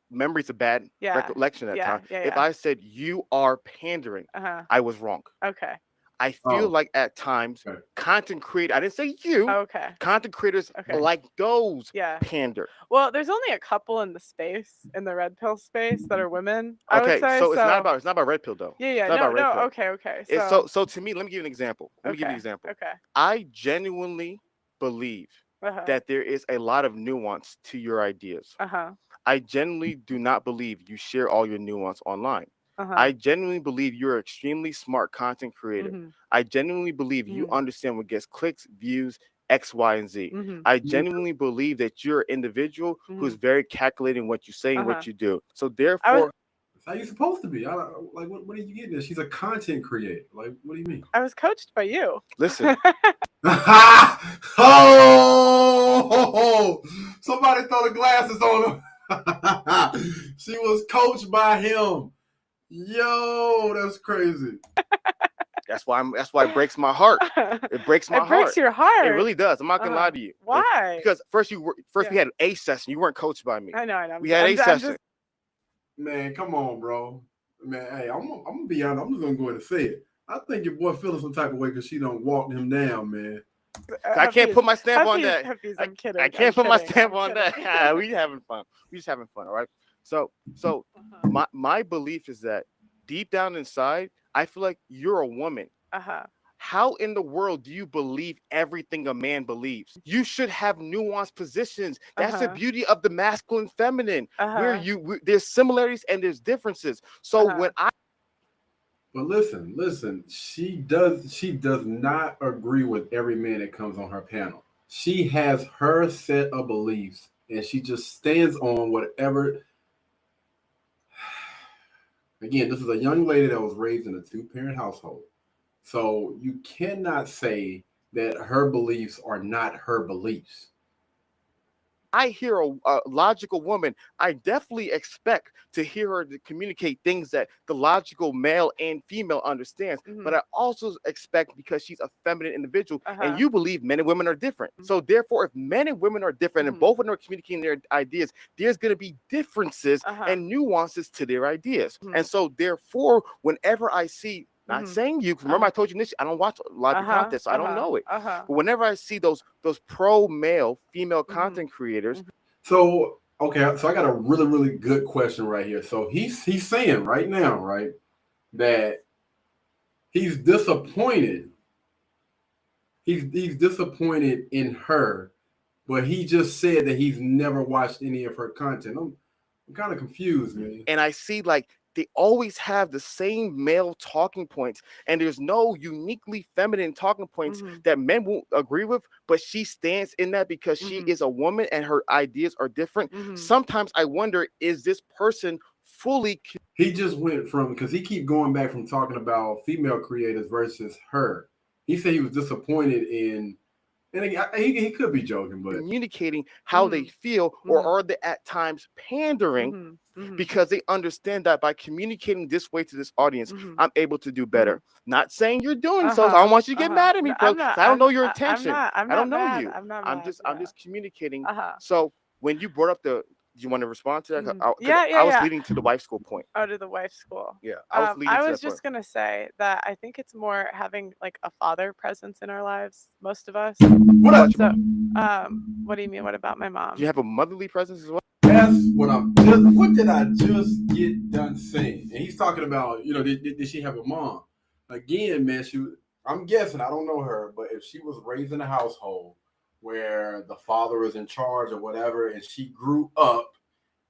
memory's a bad Yeah. recollection at Yeah. time. Yeah. If Yeah. I said you are pandering, Uh-huh. I was wrong. Okay. I feel Oh. like at times Okay. content creators, I didn't say you, Okay. content creators Okay. like those Yeah. pander. Well, there's only a couple in the space, in the red pill space, that are women, I would Okay, say. so it's not about red pill though. Yeah, yeah. It's not No, about red no. pill. Okay, okay. It's So, so to me, let me give you an example. Let me give you an example. Okay. I genuinely believe Uh-huh. that there is a lot of nuance to your ideas. Uh-huh. I genuinely do not believe you share all your nuance online. Uh-huh. I genuinely believe you're an extremely smart content creator. Mhm. I genuinely believe you Mhm. understand what gets clicks, views, X, Y, and Z. Mhm. I genuinely believe that you're an individual who's very calculating what you say and what you do. So therefore, That's how you're supposed to be. Like, what are you getting at? She's a content creator. Like, what do you mean? I was coached by you. listen, Oh, somebody throw the glasses on him. She was coached by him. Yo, that's crazy. that's why it breaks my heart. It breaks my It breaks heart. your heart. It really does. I'm not gonna lie to you. Why? Because first we had an A session. You weren't coached by me. I know. We had A session. Man, come on, bro. Man, hey, I'm gonna be honest. I'm just gonna go ahead and say it. I think your boy feeling some type of way because she done walked him down, man. I can't put my stamp on that. Hafeez, I'm kidding. I can't put my stamp I'm on kidding. that. We having fun. We just having fun, all right? So my belief is that deep down inside, I feel like you're a woman. Uh-huh. How in the world do you believe everything a man believes? You should have nuanced positions. That's the beauty of the masculine feminine. Where there's similarities and there's differences. So when But listen, she does not agree with every man that comes on her panel. She has her set of beliefs and she just stands on whatever. Again, this is a young lady that was raised in a 2-parent household. So you cannot say that her beliefs are not her beliefs. I hear a logical woman, I definitely expect to hear her to communicate things that the logical male and female understands. But I also expect, because she's a feminine individual, and you believe men and women are different. So therefore, if men and women are different and both of them are communicating their ideas, there's going to be differences and nuances to their ideas. And so therefore, whenever I see, not saying you, because remember I told you this, I don't watch a lot of your content, so I don't know it. But whenever I see those pro male, female content creators. So okay, so I got a really, really good question right here. So he's saying right now, right, that he's disappointed. He's disappointed in her, but he just said that he's never watched any of her content. I'm kind of confused, man. And I see like they always have the same male talking points, and there's no uniquely feminine talking points that men won't agree with, but she stands in that because she is a woman and her ideas are different. Sometimes I wonder, is this person fully... He just went from, because he keep going back from talking about female creators versus her. He said he was disappointed in, and he could be joking, but communicating how they feel, or are they at times pandering because they understand that by communicating this way to this audience, I'm able to do better. Not saying you're doing so. I don't want you to get mad at me, bro. I don't know your intention. I don't know you. I'm just communicating. So when you brought up do you want to respond to that? I was leading to the wife school point. Oh, to the wife school. Yeah, I was just gonna say that I think it's more having like a father presence in our lives, most of us. What do you mean? What about my mom? Do you have a motherly presence as well? That's what what did I just get done saying? And he's talking about, did she have a mom? Again, man, I'm guessing, I don't know her, but if she was raised in a household where the father is in charge or whatever, and she grew up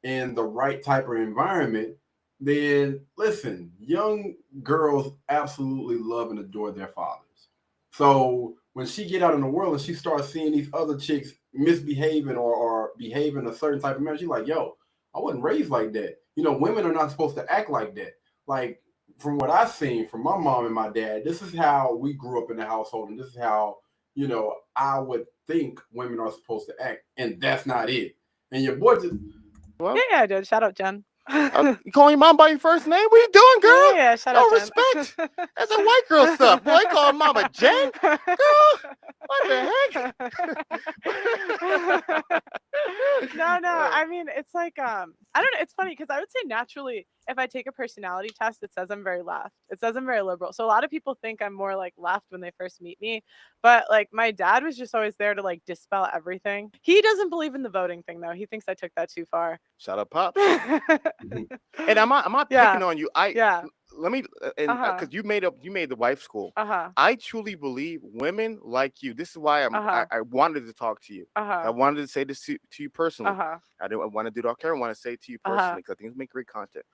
in the right type of environment, then listen, young girls absolutely love and adore their fathers. So when she get out in the world and she starts seeing these other chicks misbehaving or behaving a certain type of manner, she's like, yo, I wasn't raised like that. Women are not supposed to act like that. Like, from what I've seen from my mom and my dad, this is how we grew up in the household, and this is how, I would think women are supposed to act, and that's not it. And your boy just Well, Yeah, dude. Shout out, Jen. you calling your mom by your first name? What are you doing, girl? Yeah, shout No out, Jen. respect. That's a white girl stuff. Boy, call her mama Jen? Girl, what the heck? No. I mean, it's like I don't know. It's funny because I would say naturally, if I take a personality test, it says I'm very left. It says I'm very liberal. So a lot of people think I'm more like left when they first meet me. But like my dad was just always there to like dispel everything. He doesn't believe in the voting thing though. He thinks I took that too far. Shout out, Pops. And I'm not Yeah. picking on you. Yeah. Let me because you made the wife school. I truly believe women like you. This is why I wanted to talk to you. I wanted to say this to you personally. I didn't want to do it off camera. I want to say it to you personally because I think it's make great content.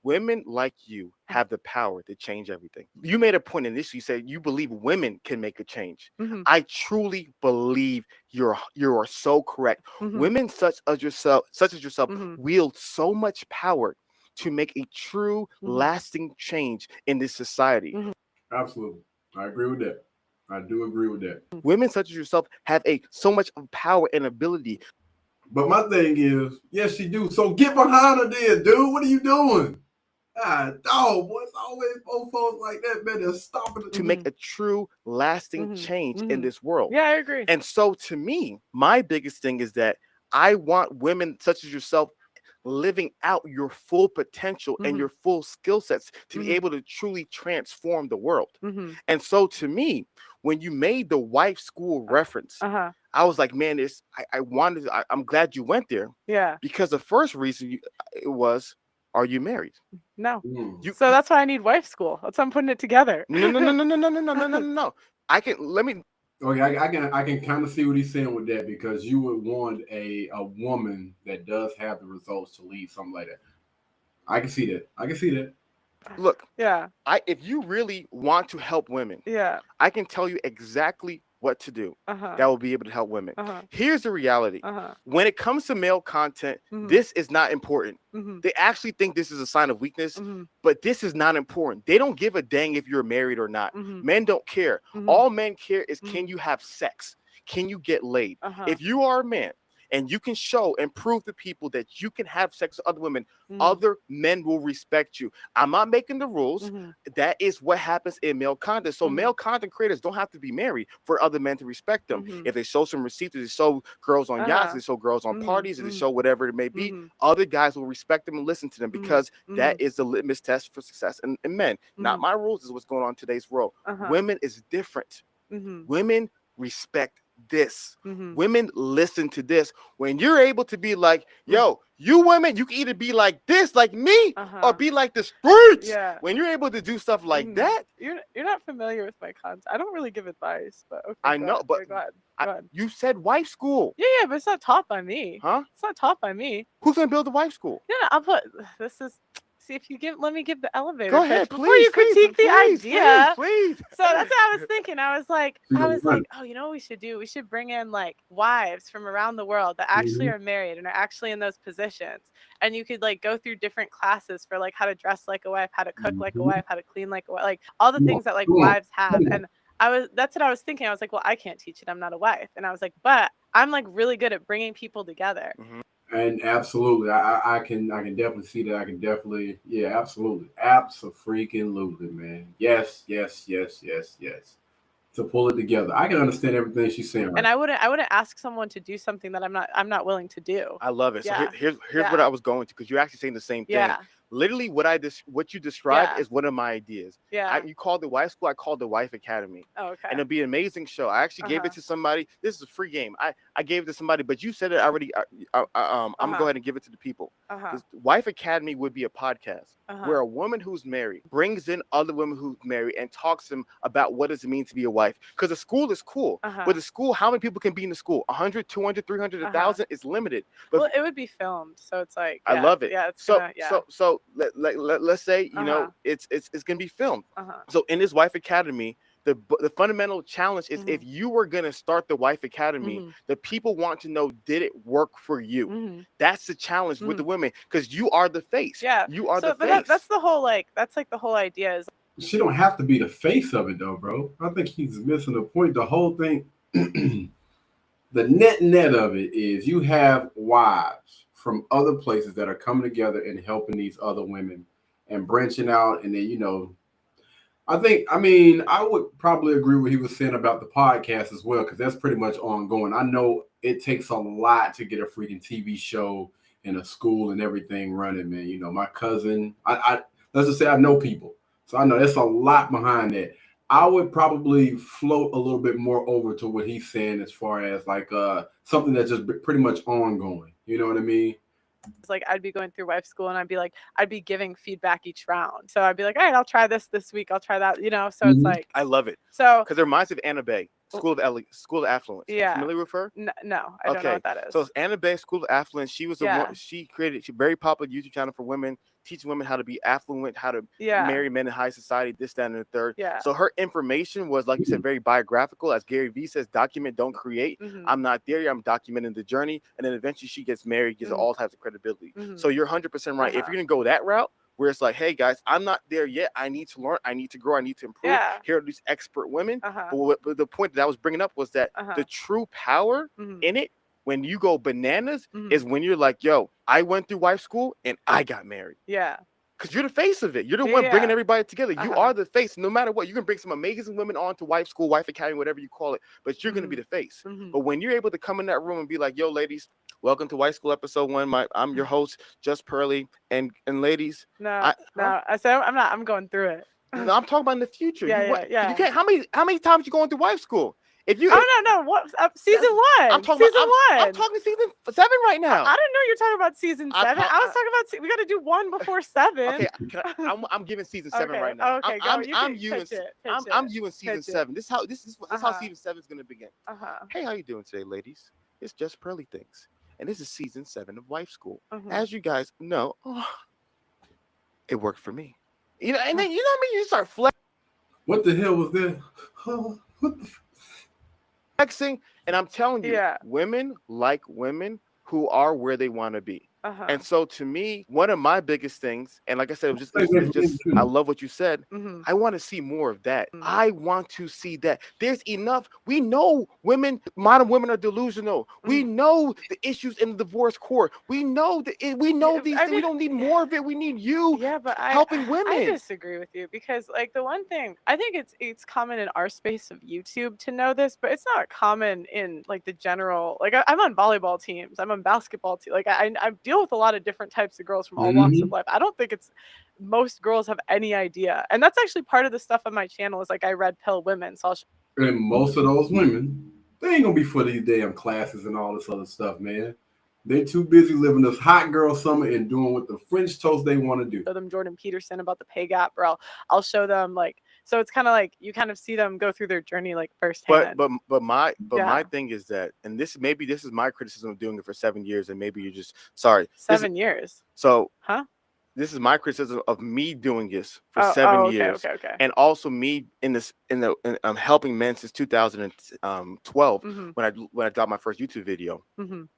Women like you have the power to change everything. You made a point in this. You said you believe women can make a change. I truly believe you are so correct. Women such as yourself wield so much power to make a true lasting change in this society. absolutely, I agree with that. I do agree with that. Women such as yourself have so much of power and ability. But my thing is, yes, you do. So get behind her, then, dude. What are you doing? Dog, boy, it's always both folks like that, man. They're stopping to make a true lasting change in this world. Yeah, I agree. And so to me, my biggest thing is that I want women such as yourself living out your full potential and your full skill sets to be able to truly transform the world. And so to me, when you made the wife school reference, I was like, man, I'm glad you went there. Yeah. Because the first reason it was, are you married? No. So that's why I need wife school. That's why I'm putting it together. No. Okay, I can kind of see what he's saying with that, because you would want a woman that does have the results to lead something like that. I can see that. Look, yeah. If you really want to help women, yeah, I can tell you exactly what to do that will be able to help women. Here's the reality. When it comes to male content, this is not important. They actually think this is a sign of weakness, but this is not important. They don't give a dang if you're married or not. Men don't care. All men care is, can you have sex? Can you get laid? If you are a man and you can show and prove to people that you can have sex with other women, other men will respect you. I'm not making the rules. That is what happens in male content. So male content creators don't have to be married for other men to respect them. If they show some receipts, if they show girls on yachts, if they show girls on parties, if they show whatever it may be, other guys will respect them and listen to them, because that is the litmus test for success. And men, not my rules, is what's going on in today's world. Women is different. Women respect this. Women listen to this. When you're able to be like, yo, you women, you can either be like this, like me, or be like the streets. Yeah. When you're able to do stuff like that, you're not familiar with my content. I don't really give advice, but okay. I know, but go ahead. You said wife school. Yeah, but it's not taught by me. Huh? It's not taught by me. Who's gonna build the wife school? No, I'll put this is. See, if you let me give the elevator. Go ahead, before you critique the idea. Please. So that's what I was thinking. I was like, oh, you know what we should do? We should bring in like wives from around the world that actually are married and are actually in those positions. And you could like go through different classes for like how to dress like a wife, how to cook like a wife, how to clean like a wife, like all the things that like wives have. And that's what I was thinking. I was like, well, I can't teach it. I'm not a wife. And I was like, but I'm like really good at bringing people together. And absolutely, I can definitely see that. I can definitely, yeah, absolutely, abso-freaking-lutely, man. Yes. To pull it together, I can understand everything she's saying. Right? And I wouldn't ask someone to do something that I'm not willing to do. I love it. So here's what I was going to, because you're actually saying the same thing. Yeah. Literally, what you described is one of my ideas. Yeah. You called the wife school. I called the wife academy. Oh, okay. And it'd be an amazing show. I actually gave it to somebody. This is a free game. I gave it to somebody, but you said it already. I'm gonna go ahead and give it to the people. This Wife Academy would be a podcast where a woman who's married brings in other women who's married and talks to them about what does it mean to be a wife. Because the school is cool, but the school, how many people can be in the school? 100, 200, 300, 1,000 is limited. But well, it would be filmed, so it's like I love it. Yeah. So let's say, you know, it's gonna be filmed. So in this Wife Academy, the fundamental challenge is if you were going to start the Wife Academy, the people want to know, did it work for you? That's the challenge with the women, because you are the face. Yeah, you are the but face. that's the whole that's like the whole idea is. She don't have to be the face of it though, bro. I think he's missing the point. The whole thing, the net of it is you have wives from other places that are coming together and helping these other women and branching out, and then I would probably agree with what he was saying about the podcast as well, because that's pretty much ongoing. I know it takes a lot to get a freaking TV show and a school and everything running, man. You know, my cousin, I let's just say I know people. So I know there's a lot behind that. I would probably float a little bit more over to what he's saying as far as like something that's just pretty much ongoing. You know what I mean? It's like I'd be going through wife school and I'd be giving feedback each round. So I'd be like, all right, I'll try this week. I'll try that, So it's like, I love it. So because it reminds me of Anna Bay, School of Affluence. Yeah. You familiar with her? No, I don't know what that is. So it's Anna Bay, School of Affluence. She was she created a very popular YouTube channel for women, teaching women how to be affluent, how to marry men in high society, this, that, and the third. Yeah. So her information was, like you said, very biographical. As Gary Vee says, document, don't create. I'm not there yet. I'm documenting the journey. And then eventually she gets married, gets all types of credibility. So you're 100% right. If you're going to go that route, where it's like, hey guys, I'm not there yet. I need to learn. I need to grow. I need to improve. Yeah. Here are these expert women. But the point that I was bringing up was that the true power in it, when you go bananas, is when you're like, yo, I went through wife school and I got married. Yeah. Because you're the face of it. You're the one bringing everybody together. You are the face. No matter what, you can bring some amazing women on to wife school, wife academy, whatever you call it, but you're going to be the face. But when you're able to come in that room and be like, yo, ladies, welcome to Wife School episode 1. I'm your host, Just Pearly, and ladies. I said I'm not. I'm going through it. No, I'm talking about in the future. Yeah. You can't. How many times you going through wife school? If you, no. What season 1? I'm talking season 1. I'm talking season 7 right now. I didn't know you're talking about season 7. I was talking about we got to do 1 before 7. Okay, I'm giving season 7 right now. Okay, I'm viewing season 7. This is how season 7 is going to begin. Hey, how you doing today, ladies? It's Just Pearly Things, and this is season 7 of Wife School. As you guys know, it worked for me. And then you know what I mean. You start flexing. What the hell was that? What the flexing, and I'm telling you, women like women who are where they want to be. And so to me, one of my biggest things, and like I said, it was just I love what you said. I want to see more of that. I want to see that. There's enough. We know modern women are delusional. We know the issues in the divorce court. We know these things. We don't need more of it. We need you helping women. I disagree with you, because like the one thing, I think it's common in our space of YouTube to know this, but it's not common in like the general, like I'm on volleyball teams. I'm on basketball teams. Like I deal with a lot of different types of girls from all walks of life. I don't think most girls have any idea, and that's actually part of the stuff on my channel is like I red pill women. So and most of those women, they ain't gonna be for these damn classes and all this other stuff, man. They're too busy living this hot girl summer and doing what the French toast they want to do. Show them Jordan Peterson about the pay gap, or I'll show them like, so it's kind of like you kind of see them go through their journey like firsthand. But my thing is that, and this is my criticism of doing it for 7 years, and maybe you're just sorry. 7 years. So this is my criticism of me doing this for 7 years, and also me I'm helping men since 2012 when I dropped my first YouTube video.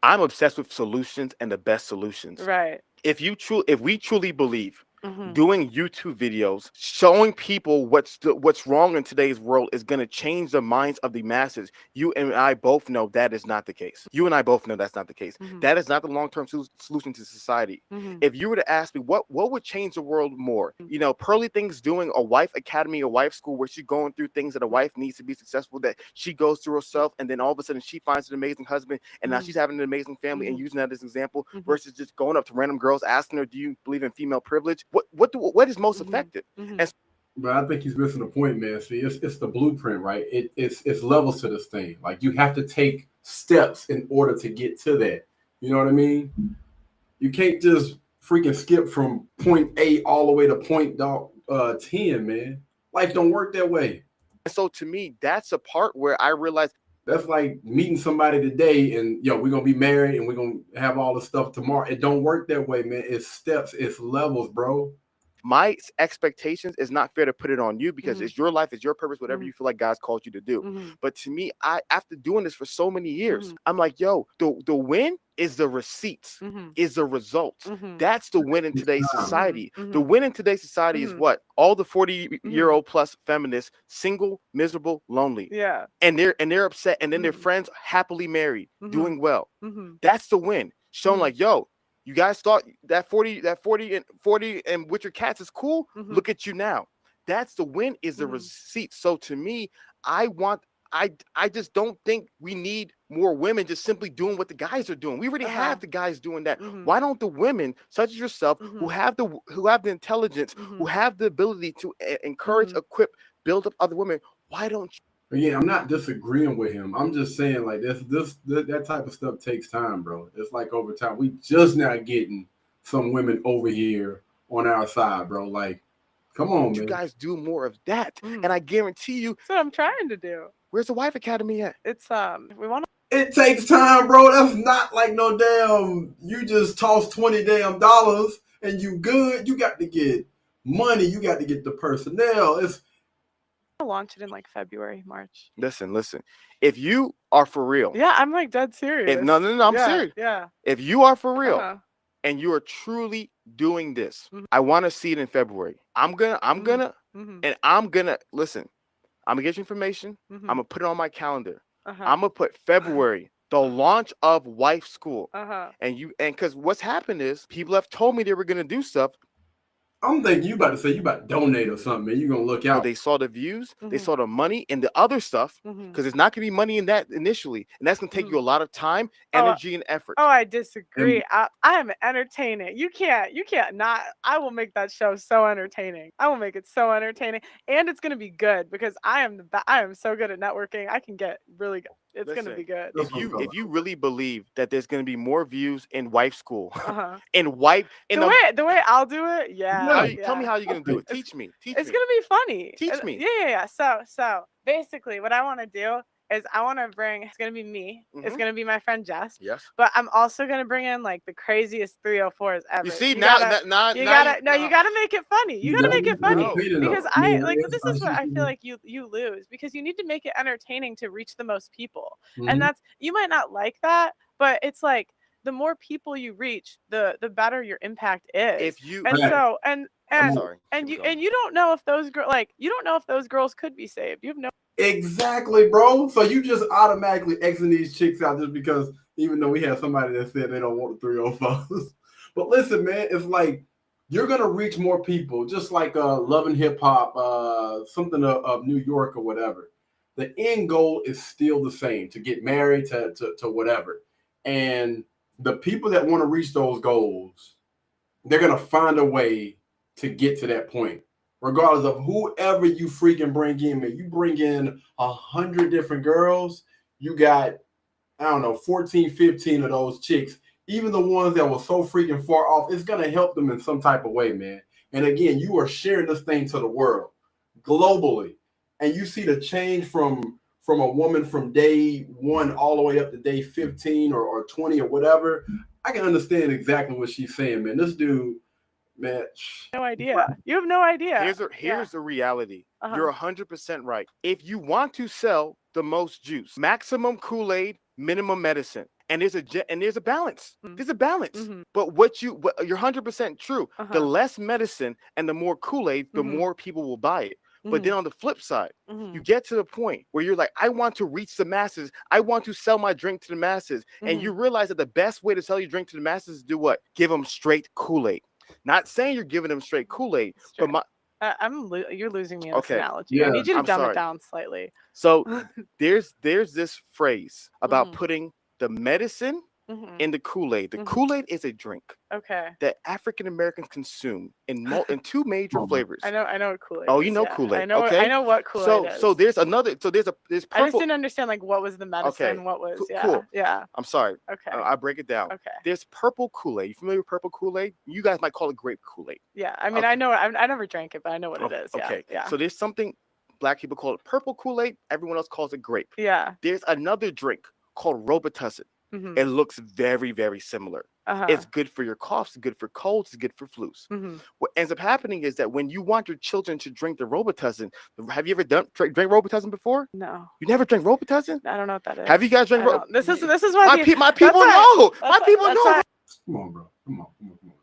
I'm obsessed with solutions and the best solutions. Right. If we truly believe doing YouTube videos, showing people what's wrong in today's world is going to change the minds of the masses, you and I both know that is not the case. You and I both know that's not the case. That is not the long-term solution to society. If you were to ask me what would change the world more, Pearly Things doing a wife academy, a wife school where she's going through things that a wife needs to be successful, that she goes through herself, and then all of a sudden she finds an amazing husband, and now she's having an amazing family, and using that as an example, versus just going up to random girls asking her, do you believe in female privilege? What is most effective? But I think he's missing the point, man. See, it's the blueprint, right? It's levels to this thing. Like you have to take steps in order to get to that. You know what I mean? You can't just freaking skip from point A all the way to point 10, man. Life don't work that way. And so to me, that's a part where I realized that's like meeting somebody today and we're gonna be married and we're gonna have all the stuff tomorrow. It don't work that way, man. It's steps, it's levels, bro. my expectations is not fair to put it on you because it's your life, it's your purpose, whatever you feel like God's called you to do. But to me, after doing this for so many years, I'm like, yo, the win is the receipts, is the results. That's the win in today's society. The win in today's society is what? All the 40-year-old plus feminists, single, miserable, lonely. Yeah. And they're upset, and then their friends happily married, doing well. That's the win. Showing like, yo, you guys thought that 40 and with your cats is cool. Look at you now. That's the win, is the receipt. So to me, I just don't think we need more women just simply doing what the guys are doing. We already have the guys doing that. Why don't the women, such as yourself, who have the intelligence, who have the ability to encourage, equip, build up other women, why don't you? Again, I'm not disagreeing with him. I'm just saying, like, that type of stuff takes time, bro. It's like over time. We just not getting some women over here on our side, bro. Like, come on, man. You guys do more of that, and I guarantee you. That's what I'm trying to do. Where's the Wife Academy at? It's we want to. It takes time, bro. That's not like no damn. You just toss $20 damn and you good. You got to get money. You got to get the personnel. It's Launch it in like February, March. Listen. If you are for real, yeah, I'm like dead serious. No, I'm serious. Yeah. If you are for real and you are truly doing this, I want to see it in February. I'm gonna listen. I'm gonna get you information. I'm gonna put it on my calendar. I'm gonna put February, the launch of Wife School. And because what's happened is people have told me they were gonna do stuff. I'm thinking you about to say you about to donate or something, man. You're going to look out. They saw the views, they saw the money and the other stuff, because it's not going to be money in that initially. And that's going to take you a lot of time, energy, and effort. Oh, I disagree. I am entertaining. You can't not. I will make that show so entertaining. I will make it so entertaining. And it's going to be good because I am so good at networking. I can get really good. It's going to be good. If you really believe that there's going to be more views in Wife School, the way I'll do it, tell me how you're going to do it. Teach me. It's going to be funny. Teach me. Yeah. So basically, what I want to do is I want to bring. It's going to be me. It's going to be my friend Jess. Yes. But I'm also going to bring in like the craziest 304s ever. You see, you gotta make it funny. You gotta make it funny because this is what I feel like you lose because you need to make it entertaining to reach the most people, and that's you might not like that, but it's like the more people you reach, the better your impact is. You don't know if those girls could be saved. You have no. Exactly, bro. So you just automatically exiting these chicks out just because, even though we have somebody that said they don't want the 304s. But listen, man, it's like you're gonna reach more people, just like Love and Hip Hop, something of New York or whatever. The end goal is still the same: to get married, to whatever. And the people that want to reach those goals, they're gonna find a way to get to that point. Regardless of whoever you freaking bring in, man, you bring in 100 different girls, you got, 14, 15 of those chicks, even the ones that were so freaking far off, it's going to help them in some type of way, man. And again, you are sharing this thing to the world globally. And you see the change from a woman from day 1 all the way up to day 15 or 20 or whatever. I can understand exactly what she's saying, man. This dude, man, no idea. You have no idea. Here's the reality. You're 100% right. If you want to sell the most juice, maximum Kool-Aid, minimum medicine, and there's a balance. There's a balance. But you're 100% true. The less medicine and the more Kool-Aid, the more people will buy it. But then on the flip side, you get to the point where you're like, I want to reach the masses. I want to sell my drink to the masses. And you realize that the best way to sell your drink to the masses is do what? Give them straight Kool-Aid. Not saying you're giving them straight Kool-Aid, but you're losing me in this analogy. Yeah. I need you to dumb it down slightly. So there's this phrase about putting the medicine in the Kool-Aid. The Kool-Aid is a drink. Okay. That African Americans consume in 2 major flavors. I know what Kool-Aid. Oh, you know Kool-Aid. I know what Kool-Aid is. So there's purple. I just didn't understand like what was the medicine, what was cool. Yeah. I'm sorry. Okay. I'll break it down. Okay. There's purple Kool-Aid. You familiar with purple Kool-Aid? You guys might call it grape Kool-Aid. Yeah. I mean, I know. I never drank it, but I know what it is. Yeah. Okay. Yeah. So there's something Black people call it purple Kool-Aid. Everyone else calls it grape. Yeah. There's another drink called Robitussin. It looks very, very similar. It's good for your coughs. It's good for colds. It's good for flus. What ends up happening is that when you want your children to drink the Robitussin, have you ever drank Robitussin before? No. You never drank Robitussin? I don't know what that is. Have you guys drank Robitussin? This is why my people know. My people know. Come on, bro. Come on.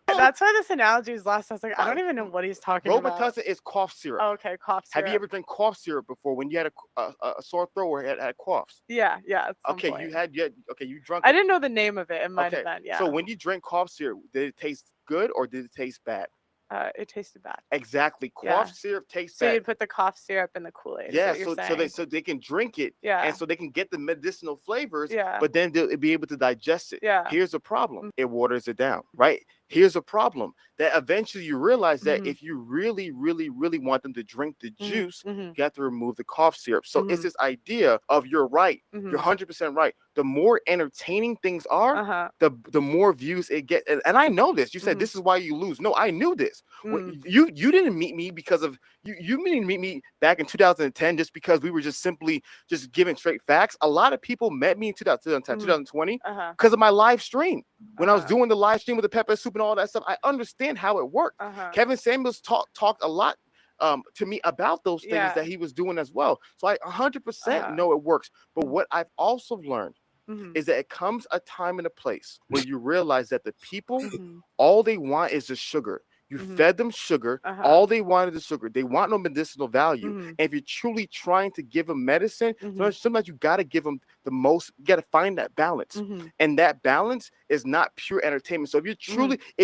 That's why this analogy is lost. I was like, I don't even know what he's talking about. Robitussin is cough syrup. Oh, okay, cough syrup. Have you ever drank cough syrup before when you had a sore throat or had coughs? Yeah. At some okay, point. you drunk. I didn't know the name of it. It might have been. Yeah. So when you drank cough syrup, did it taste good or did it taste bad? It tasted bad. Exactly. Cough syrup tastes bad. So you'd put the cough syrup in the Kool-Aid. Yeah, so they can drink it. Yeah. And so they can get the medicinal flavors. Yeah. But then they'll be able to digest it. Yeah. Here's a problem. It waters it down, right? Here's a problem that eventually you realize that if you really, really, really want them to drink the juice, you have to remove the cough syrup. So it's this idea of you're right. You're 100% right. The more entertaining things are, the more views it gets. And I know this. You said this is why you lose. No, I knew this. You didn't meet me because of you didn't meet me back in 2010 just because we were just simply just giving straight facts. A lot of people met me in 2010, 2020 because of my live stream. When I was doing the live stream with the pepper soup and all that stuff, I understand how it worked. Kevin Samuels talked a lot to me about those things that he was doing as well. So I 100% know it works. But what I've also learned is that it comes a time and a place where you realize that the people, all they want is the sugar. You fed them sugar. All they wanted is sugar. They want no medicinal value. And if you're truly trying to give them medicine, sometimes you got to give them the most. You got to find that balance. And that balance is not pure entertainment. So if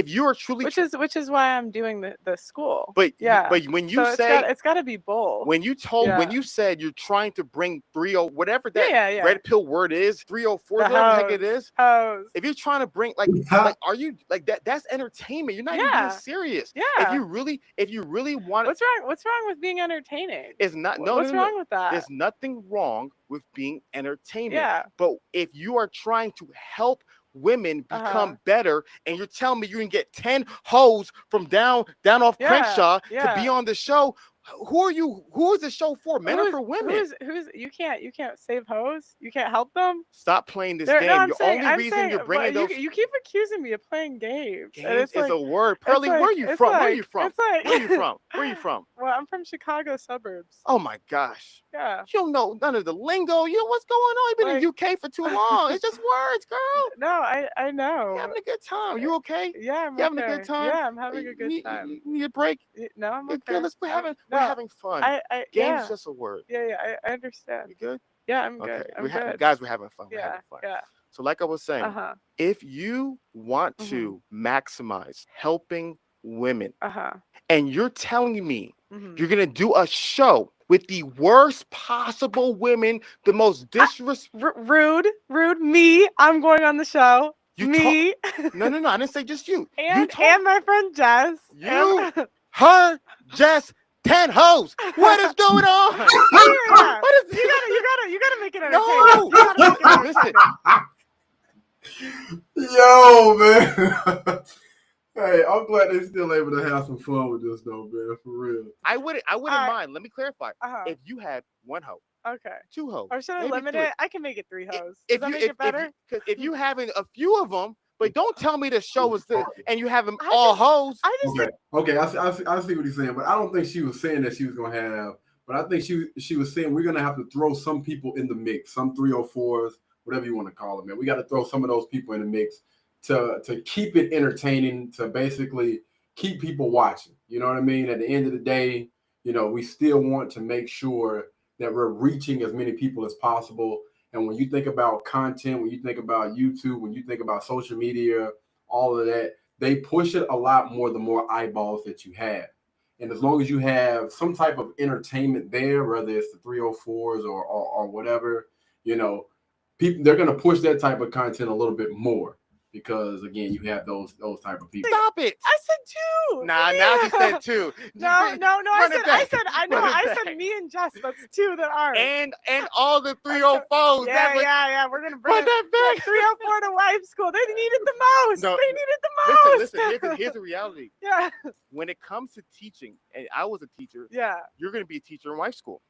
you are truly, which is why I'm doing the school. But when you it's got to be both. When you said you're trying to bring 30 whatever that red pill word is, 304, whatever the heck it is. If you're trying to bring are you like that? That's entertainment. You're not even being serious. Yeah. If you really want it. What's wrong with being entertaining? It's not. What's wrong with that? There's nothing wrong with being entertainment. Yeah. But if you are trying to help women become better, and you're telling me you can get 10 hoes from down off Crenshaw to be on the show. Who are you? Who is the show for? Men or for women? Who's you can't save hoes? You can't help them? Stop playing this game. No, the only reason you're bringing those you keep accusing me of playing games. Games is a word. Pearly, where are you from? Where are you from? Where are you from? Where are you from? Well, I'm from Chicago suburbs. Oh my gosh. Yeah. You don't know none of the lingo. You know what's going on? You've been in UK for too long. It's just words, girl. No, I know. You're having a good time. You okay? Yeah, I'm having a good time. Yeah, I'm having a good time. You need a break? No, I'm okay. Good. We're having fun. Game's just a word. Yeah, I understand. You good? Yeah, I'm good. Okay. Guys, we're having fun. We're having fun. Yeah. So like I was saying, if you want to maximize helping women, and you're telling me you're going to do a show with the worst possible women, the most rude, me, I'm going on the show. Me. No, I didn't say just you. And my friend Jess. Her, Jess, 10 hoes. What is going on? What is you gotta make it entertaining. Yo, man. Hey, I'm glad they're still able to have some fun with this though, man. For real. I wouldn't mind. Let me clarify. If you had one hoe. Okay. 2 hoes. Or should I limit it? I can make it 3 hoes. Does that make it better? If you having a few of them, but don't tell me the show is this and you have them all hoes. Okay. I see what he's saying, but I don't think she was saying that she was gonna have. But I think she was saying we're gonna have to throw some people in the mix, some 304s, whatever you want to call them, man. We got to throw some of those people in the mix to keep it entertaining, to basically keep people watching. You know what I mean? At the end of the day, we still want to make sure that we're reaching as many people as possible. And when you think about content, when you think about YouTube, when you think about social media, all of that, they push it a lot more the more eyeballs that you have. And as long as you have some type of entertainment there, whether it's the 304s or whatever, people, they're going to push that type of content a little bit more. Because again, you have those type of people. Stop it! I said 2. Nah, now he said 2. No. I said me and Jess. That's 2 that aren't. And all the 304s. Yeah. We're gonna bring that back. 304 to wife school. They needed the most. No, they needed the most. Listen. Here's the reality. Yeah. When it comes to teaching, and I was a teacher. Yeah. You're gonna be a teacher in wife school.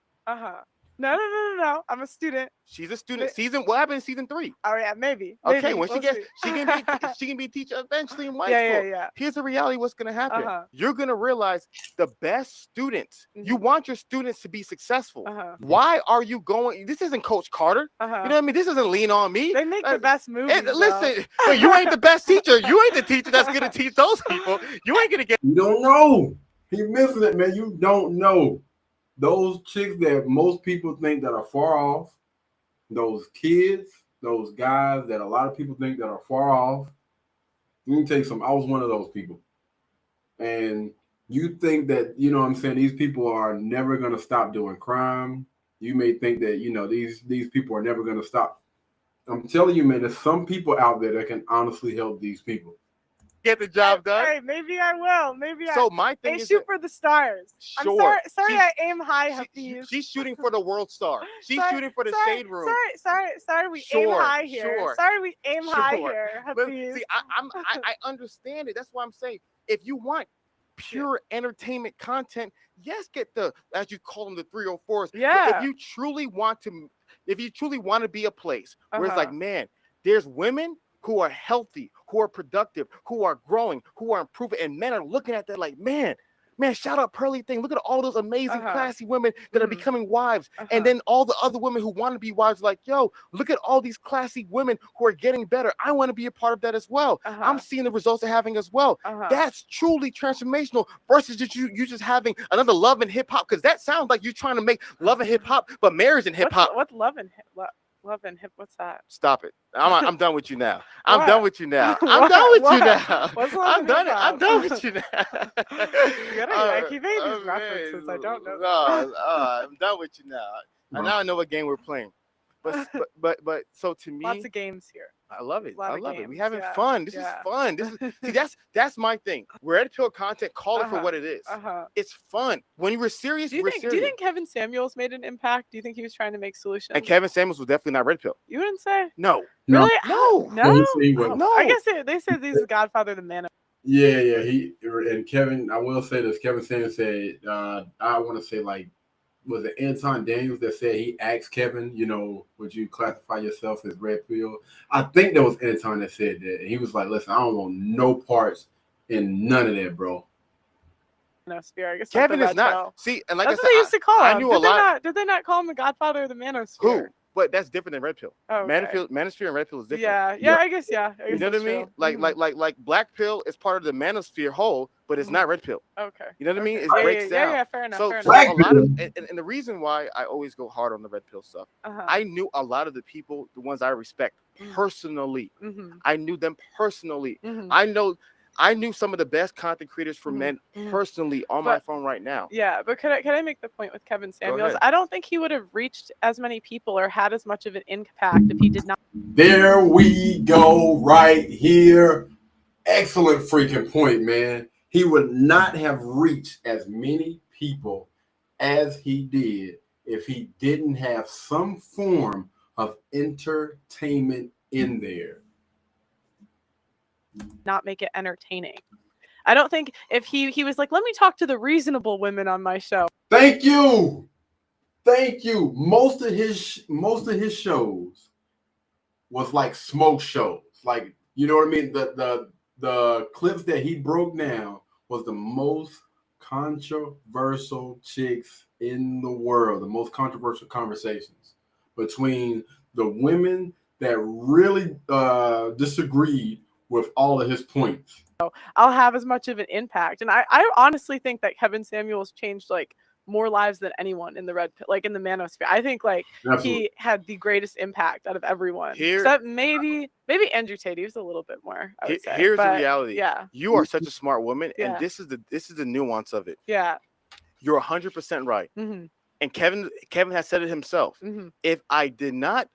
No. I'm a student. She's a student. What happened in season 3? Oh yeah, maybe. Okay, when we'll she see. can be a teacher eventually in high Yeah, school. yeah. Here's the reality: what's gonna happen? Uh-huh. You're gonna realize the best students. You want your students to be successful. Why are you going? This isn't Coach Carter. You know what I mean? This isn't Lean on Me. They make the best movies. Listen, but you ain't the best teacher. You ain't the teacher that's gonna teach those people. You ain't gonna get. You don't know. He missing it, man. You don't know. Those chicks that most people think that are far off, those kids, those guys that a lot of people think that are far off. Let me tell you something. I was one of those people. And you think that, you know what I'm saying, these people are never going to stop doing crime. You may think that, you know, these people are never going to stop. I'm telling you, man, there's some people out there that can honestly help these people. Get the job done. Hey, maybe I will. So my thing is shoot for the stars. Sure. I'm sorry I aim high, Hafeez. She's shooting for the world star. She's shooting for the shade room. Sorry, we aim high here. Sure. Sorry, we aim high here, Hafeez. See, I understand it. That's why I'm saying, if you want pure entertainment content, yes, get the, as you call them, the 304s. Yeah. But if you truly want to be a place where it's like, man, there's women who are healthy, who are productive, who are growing, who are improving, and men are looking at that like, man, shout out Pearly Thing. Look at all those amazing, classy women that are becoming wives. And then all the other women who want to be wives, like, yo, look at all these classy women who are getting better. I want to be a part of that as well. I'm seeing the results they're having as well. That's truly transformational versus just you just having another Love and Hip Hop, because that sounds like you're trying to make Love and Hip Hop, but marriage and hip hop. What's Love and Hip Hop? Love and Hip. What's that? Stop it. I'm done with you now. I'm done with you now. I'm done with you now. I keep making these references. I don't know. I'm done with you now. And now I know what game we're playing. But so to me, lots of games here. I love it. I love it. We having yeah. fun. This is fun. This is that's my thing. We're at pure content. Call it for what it is. It's fun. When we're serious, do you think Kevin Samuels made an impact? Do you think he was trying to make solutions? And Kevin Samuels was definitely not red pill. You wouldn't say? No. Really? No. No. I guess they said he's the Godfather of the man. Yeah. He and Kevin. I will say this. Kevin Samuels said, I want to say, like, was it Anton Daniels that said he asked Kevin, you know, would you classify yourself as red pill? I think that was Anton that said that. And he was like, listen, I don't want no parts in none of that, bro. Manosphere. I guess Kevin is not. See, and like that's I said, what they used to call him. I knew a lot. Did they not call him the Godfather of the Manosphere? Who? But that's different than red pill. Oh, okay. Manosphere and red pill is different. Yeah. I guess you know what I mean? Like black pill is part of the manosphere whole, but it's not red pill. Okay. You know what I mean? It Okay. breaks down. Yeah, fair enough. So fair a enough. lot of and the reason why I always go hard on the red pill stuff, I knew a lot of the people, the ones I respect personally. I knew them personally. I knew some of the best content creators for men personally on my phone right now. Yeah, but can I make the point with Kevin Samuels? I don't think he would have reached as many people or had as much of an impact if he did not. There we go, right here. Excellent freaking point, man. He would not have reached as many people as he did if he didn't have some form of entertainment in there. Not make it entertaining. I don't think if he was like, let me talk to the reasonable women on my show. Thank you. Most of his shows was like smoke shows. Like, you know what I mean? The clips that he broke down was the most controversial chicks in the world, the most controversial conversations between the women that really disagreed with all of his points. I'll have as much of an impact. And I honestly think that Kevin Samuels changed like more lives than anyone in the in the manosphere. I think like he had the greatest impact out of everyone. Except maybe Andrew Tate. He was a little bit more, I would say. Here's the reality. Yeah. You are such a smart woman, and this is the nuance of it. Yeah. You're 100% right. And Kevin has said it himself. If I did not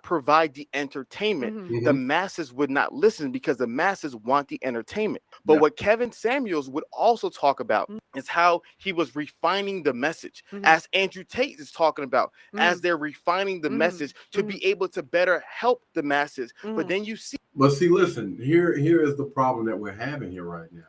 provide the entertainment, the masses would not listen because the masses want the entertainment. But what Kevin Samuels would also talk about is how he was refining the message, as Andrew Tate is talking about, as they're refining the message to be able to better help the masses. But then you see. But see, listen, here is the problem that we're having here right now.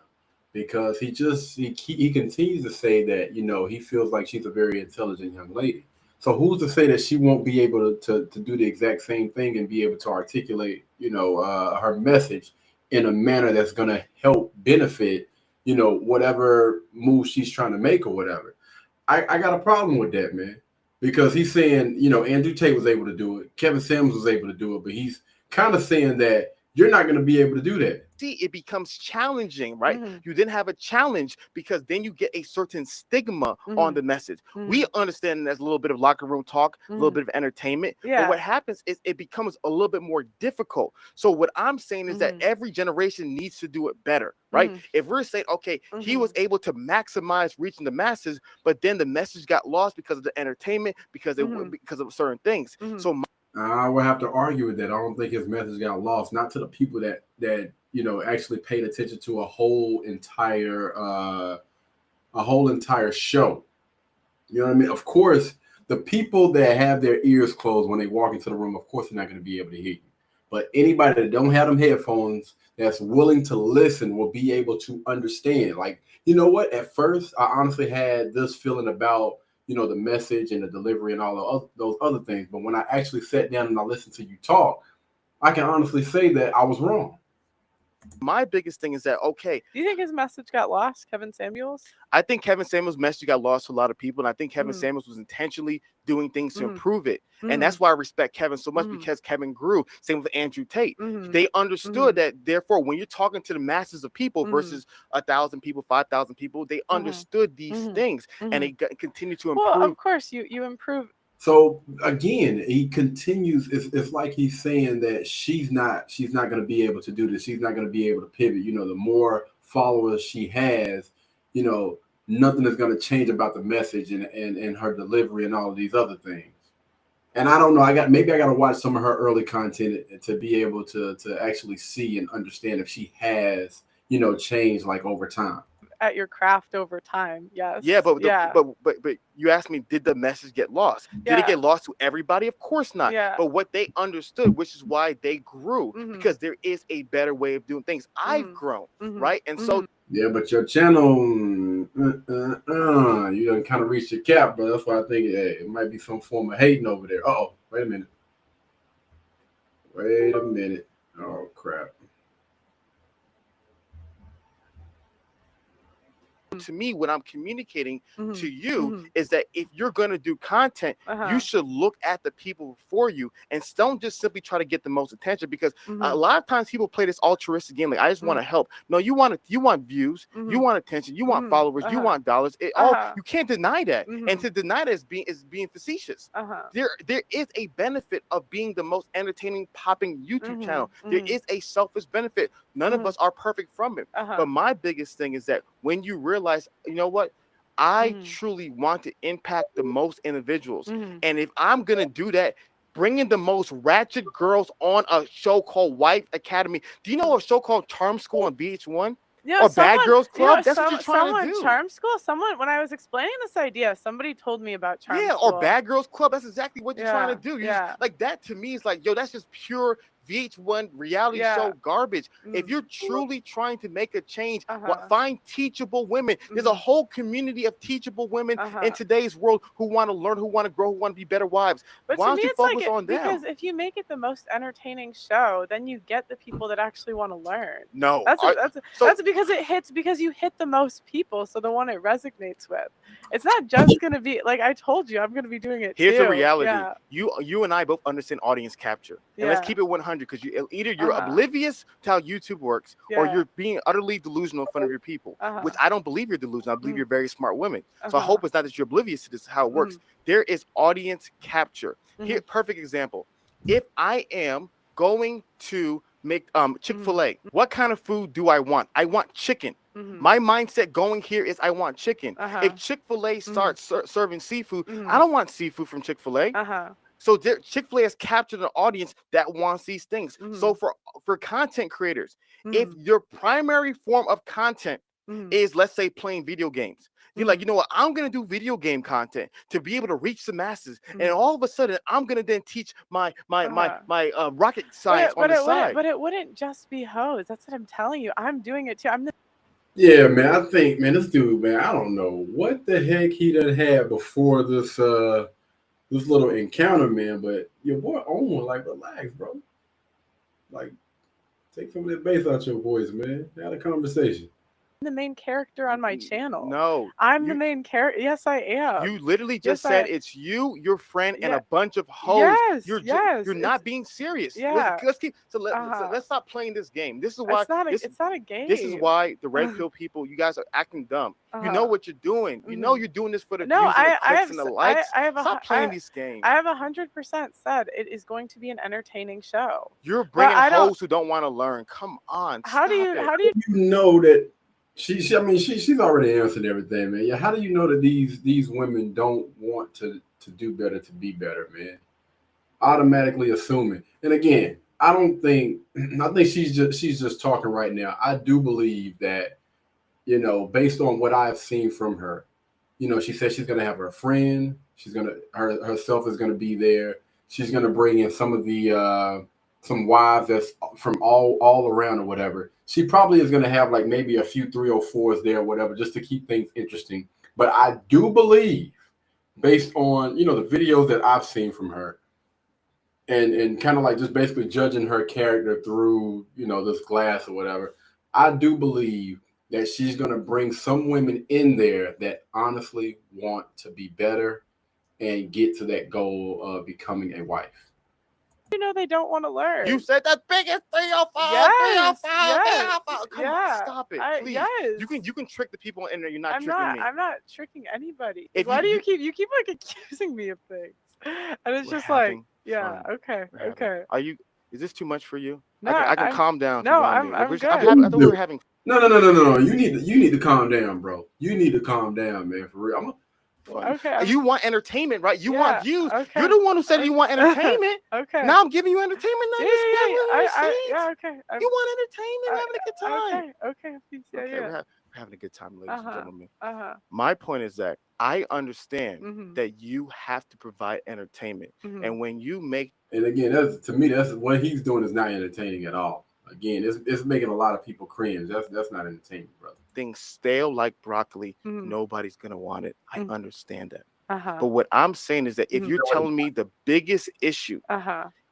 because he continues to say that he feels like she's a very intelligent young lady. So who's to say that she won't be able to do the exact same thing and be able to articulate her message in a manner that's going to help benefit whatever move she's trying to make or whatever. I got a problem with that, man, because he's saying, Andrew Tate was able to do it, Kevin Samuels was able to do it, but he's kind of saying that you're not going to be able to do that. See, it becomes challenging, right? Mm-hmm. You didn't have a challenge because then you get a certain stigma on the message. We understand that's a little bit of locker room talk, a little bit of entertainment. Yeah. But what happens is it becomes a little bit more difficult. So what I'm saying is that every generation needs to do it better, right? If we're saying, okay, he was able to maximize reaching the masses, but then the message got lost because of the entertainment, because of certain things. So I would have to argue with that. I don't think his message got lost, not to the people that actually paid attention to a whole entire show. You know what I mean? Of course, the people that have their ears closed when they walk into the room, of course, they're not going to be able to hear you. But anybody that don't have them headphones that's willing to listen will be able to understand. Like, you know what? At first, I honestly had this feeling about the message and the delivery and all those other things. But when I actually sat down and I listened to you talk, I can honestly say that I was wrong. My biggest thing is that, okay. Do you think his message got lost, Kevin Samuels? I think Kevin Samuels' message got lost to a lot of people. And I think Kevin Samuels was intentionally doing things to improve it. And that's why I respect Kevin so much, because Kevin grew. Same with Andrew Tate. They understood that, therefore, when you're talking to the masses of people versus 1,000 people, 5,000 people, they understood these things and they continue to improve. Well, of course, you improve. So again, he continues. It's like he's saying that she's not going to be able to do this. She's not going to be able to pivot. The more followers she has, nothing is going to change about the message and her delivery and all of these other things. And I don't know. Maybe I got to watch some of her early content to be able to actually see and understand if she has changed like over time. At your craft over time. Yes. Yeah, but you asked me, did the message get lost? Did it get lost to everybody? Of course not. Yeah. But what they understood, which is why they grew, because there is a better way of doing things. I've grown, right? And so yeah, but your channel, you done kind of reached your cap, but that's why I think it might be some form of hating over there. Oh, wait a minute. Oh crap. To me, what I'm communicating to you is that if you're going to do content, you should look at the people before you and don't just simply try to get the most attention, because a lot of times people play this altruistic game. Like, I just want to help. No, you want views, you want attention, you want followers, you want dollars. You can't deny that. And to deny that is being facetious. There is a benefit of being the most entertaining, popping YouTube channel. There is a selfish benefit. None of us are perfect from it. But my biggest thing is that when you realize, you know what, I truly want to impact the most individuals. And if I'm going to do that, bringing the most ratchet girls on a show called Wife Academy. Do you know a show called Charm School on VH1? Yeah, or Bad Girls Club? That's what you're trying to do. Charm School? When I was explaining this idea, somebody told me about Charm School. Or Bad Girls Club. That's exactly what you're trying to do. Like, that to me is like, yo, that's just pure VH1 reality show garbage. If you're truly trying to make a change, find teachable women. There's a whole community of teachable women in today's world who want to learn, who want to grow, who want to be better wives. But why don't you focus on them? Because if you make it the most entertaining show, then you get the people that actually want to learn. No, that's because you hit the most people, so the one it resonates with. It's not just gonna be like I told you. I'm gonna be doing it. Here's too. the reality. You and I both understand audience capture. And let's keep it 100, because either you're oblivious to how YouTube works, or you're being utterly delusional in front of your people, which I don't believe you're delusional. I believe you're very smart women. So I hope it's not that you're oblivious to this, how it works. There is audience capture. Here, perfect example. If I am going to make Chick-fil-A, what kind of food do I want? I want chicken. My mindset going here is I want chicken. If Chick-fil-A starts serving seafood, I don't want seafood from Chick-fil-A. So Chick-fil-A has captured an audience that wants these things. So for content creators, if your primary form of content is, let's say, playing video games, you're like, you know what, I'm going to do video game content to be able to reach the masses. And all of a sudden, I'm going to then teach my rocket science on the side. But it wouldn't just be hoes. That's what I'm telling you. I'm doing it too. Yeah, man. I think, man, this dude, man, I don't know what the heck he done had before this little encounter, man. But your boy Owen, like, relax, bro. Like, take some of that bass out your voice, man. Have a conversation. The main character on my channel. No, I'm the main character. Yes, I am. you literally just Yes, said it's you, your friend, and Yeah. a bunch of hoes. Yes. You're Yes. you're not being serious. Yeah. Let's keep Uh-huh. let's stop playing this game. This is why It's not a game. this is why the red pill people, you guys are acting dumb. You know Uh-huh. what you're doing. You know you're doing this for the No, views and the I clicks have and the s- likes. I have a Stop hu- playing these games. I have 100% said it is going to be an entertaining show. You're bringing I don't- hoes who don't want to learn. Come on, How do you You know that I mean, she's already answered everything, man. Yeah, how do you know that these women don't want to do better, to be better, man? Automatically assuming. And again, I don't think I think she's just talking right now. I do believe that, based on what I've seen from her, she said she's gonna have her friend. She's gonna herself is gonna be there. She's gonna bring in some of the some wives that's from all around or whatever. She probably is gonna have like maybe a few 304s there or whatever, just to keep things interesting. But I do believe, based on the videos that I've seen from her, and kind of like just basically judging her character through this glass or whatever, I do believe that she's going to bring some women in there that honestly want to be better and get to that goal of becoming a wife. they don't want to learn? You said the biggest 305, Yes, 305. Come on, yeah. stop it, please. Yes. You can trick the people in there. You're not I'm tricking not. me. I'm not tricking anybody. If Why do you you keep like accusing me of things? And it's We're just like, having yeah, fun. okay, We're having- okay. Are you? Is this too much for you? No, I can I'm- calm down. If no, you want I'm- me. I'm We're good. I thought we were having. No. You need to calm down, bro. You need to calm down, man. For real. Fun. Okay. You want entertainment, right? You want views. Okay. You're the one who said you want entertainment. Okay. Now I'm giving you entertainment. Now you okay. You want entertainment? We're having a good time. Okay. Please, Okay, we're having a good time, ladies and gentlemen. My point is that I understand that you have to provide entertainment, and when you make, and again, to me, that's what he's doing is not entertaining at all. Again, it's making a lot of people cringe. That's not entertainment, brother. things stale like broccoli, nobody's gonna want it. I understand that. But what I'm saying is that if you're telling me the biggest issue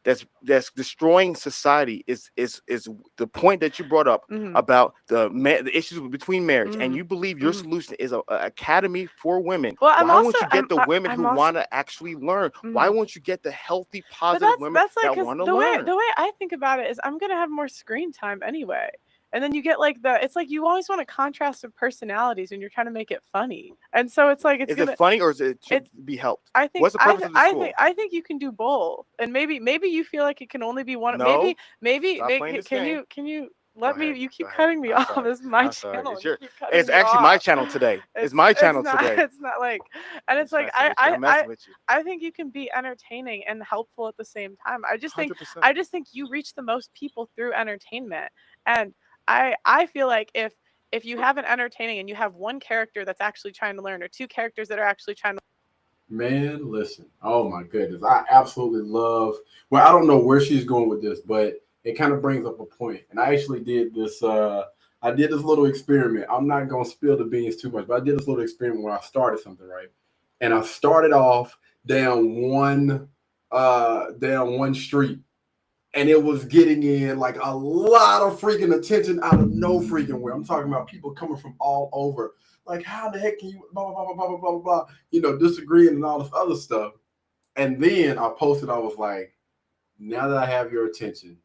that's destroying society is the point that you brought up about the issues between marriage, and you believe your solution is a academy for women. Well, why won't you get the women who want to actually learn? Why won't you get the healthy, positive women that want to learn? The way I think about it is I'm gonna have more screen time anyway. And then you get like it's like you always want a contrast of personalities when you're trying to make it funny. And so it's like is it funny or is it to be helped? I think what's the purpose of the school? I think you can do both. And maybe you feel like it can only be one. No, maybe can you let me? You keep cutting me off. This is my channel. It's actually my channel today. It's my channel today. It's not like, and it's like I think you can be entertaining and helpful at the same time. I just think 100%. you reach the most people through entertainment. And I feel like if you have an entertaining and you have one character that's actually trying to learn, or two characters that are actually trying to. Man, listen. Oh my goodness. I absolutely love, well, I don't know where she's going with this, but it kind of brings up a point. And I actually did this little experiment. I'm not gonna spill the beans too much, but I did this little experiment where I started something, right? And I started off down one street. And it was getting in like a lot of freaking attention out of no freaking where. I'm talking about people coming from all over. Like, how the heck can you blah, blah, blah, blah, blah, blah, blah, disagreeing and all this other stuff. And then I posted, I was like, now that I have your attention,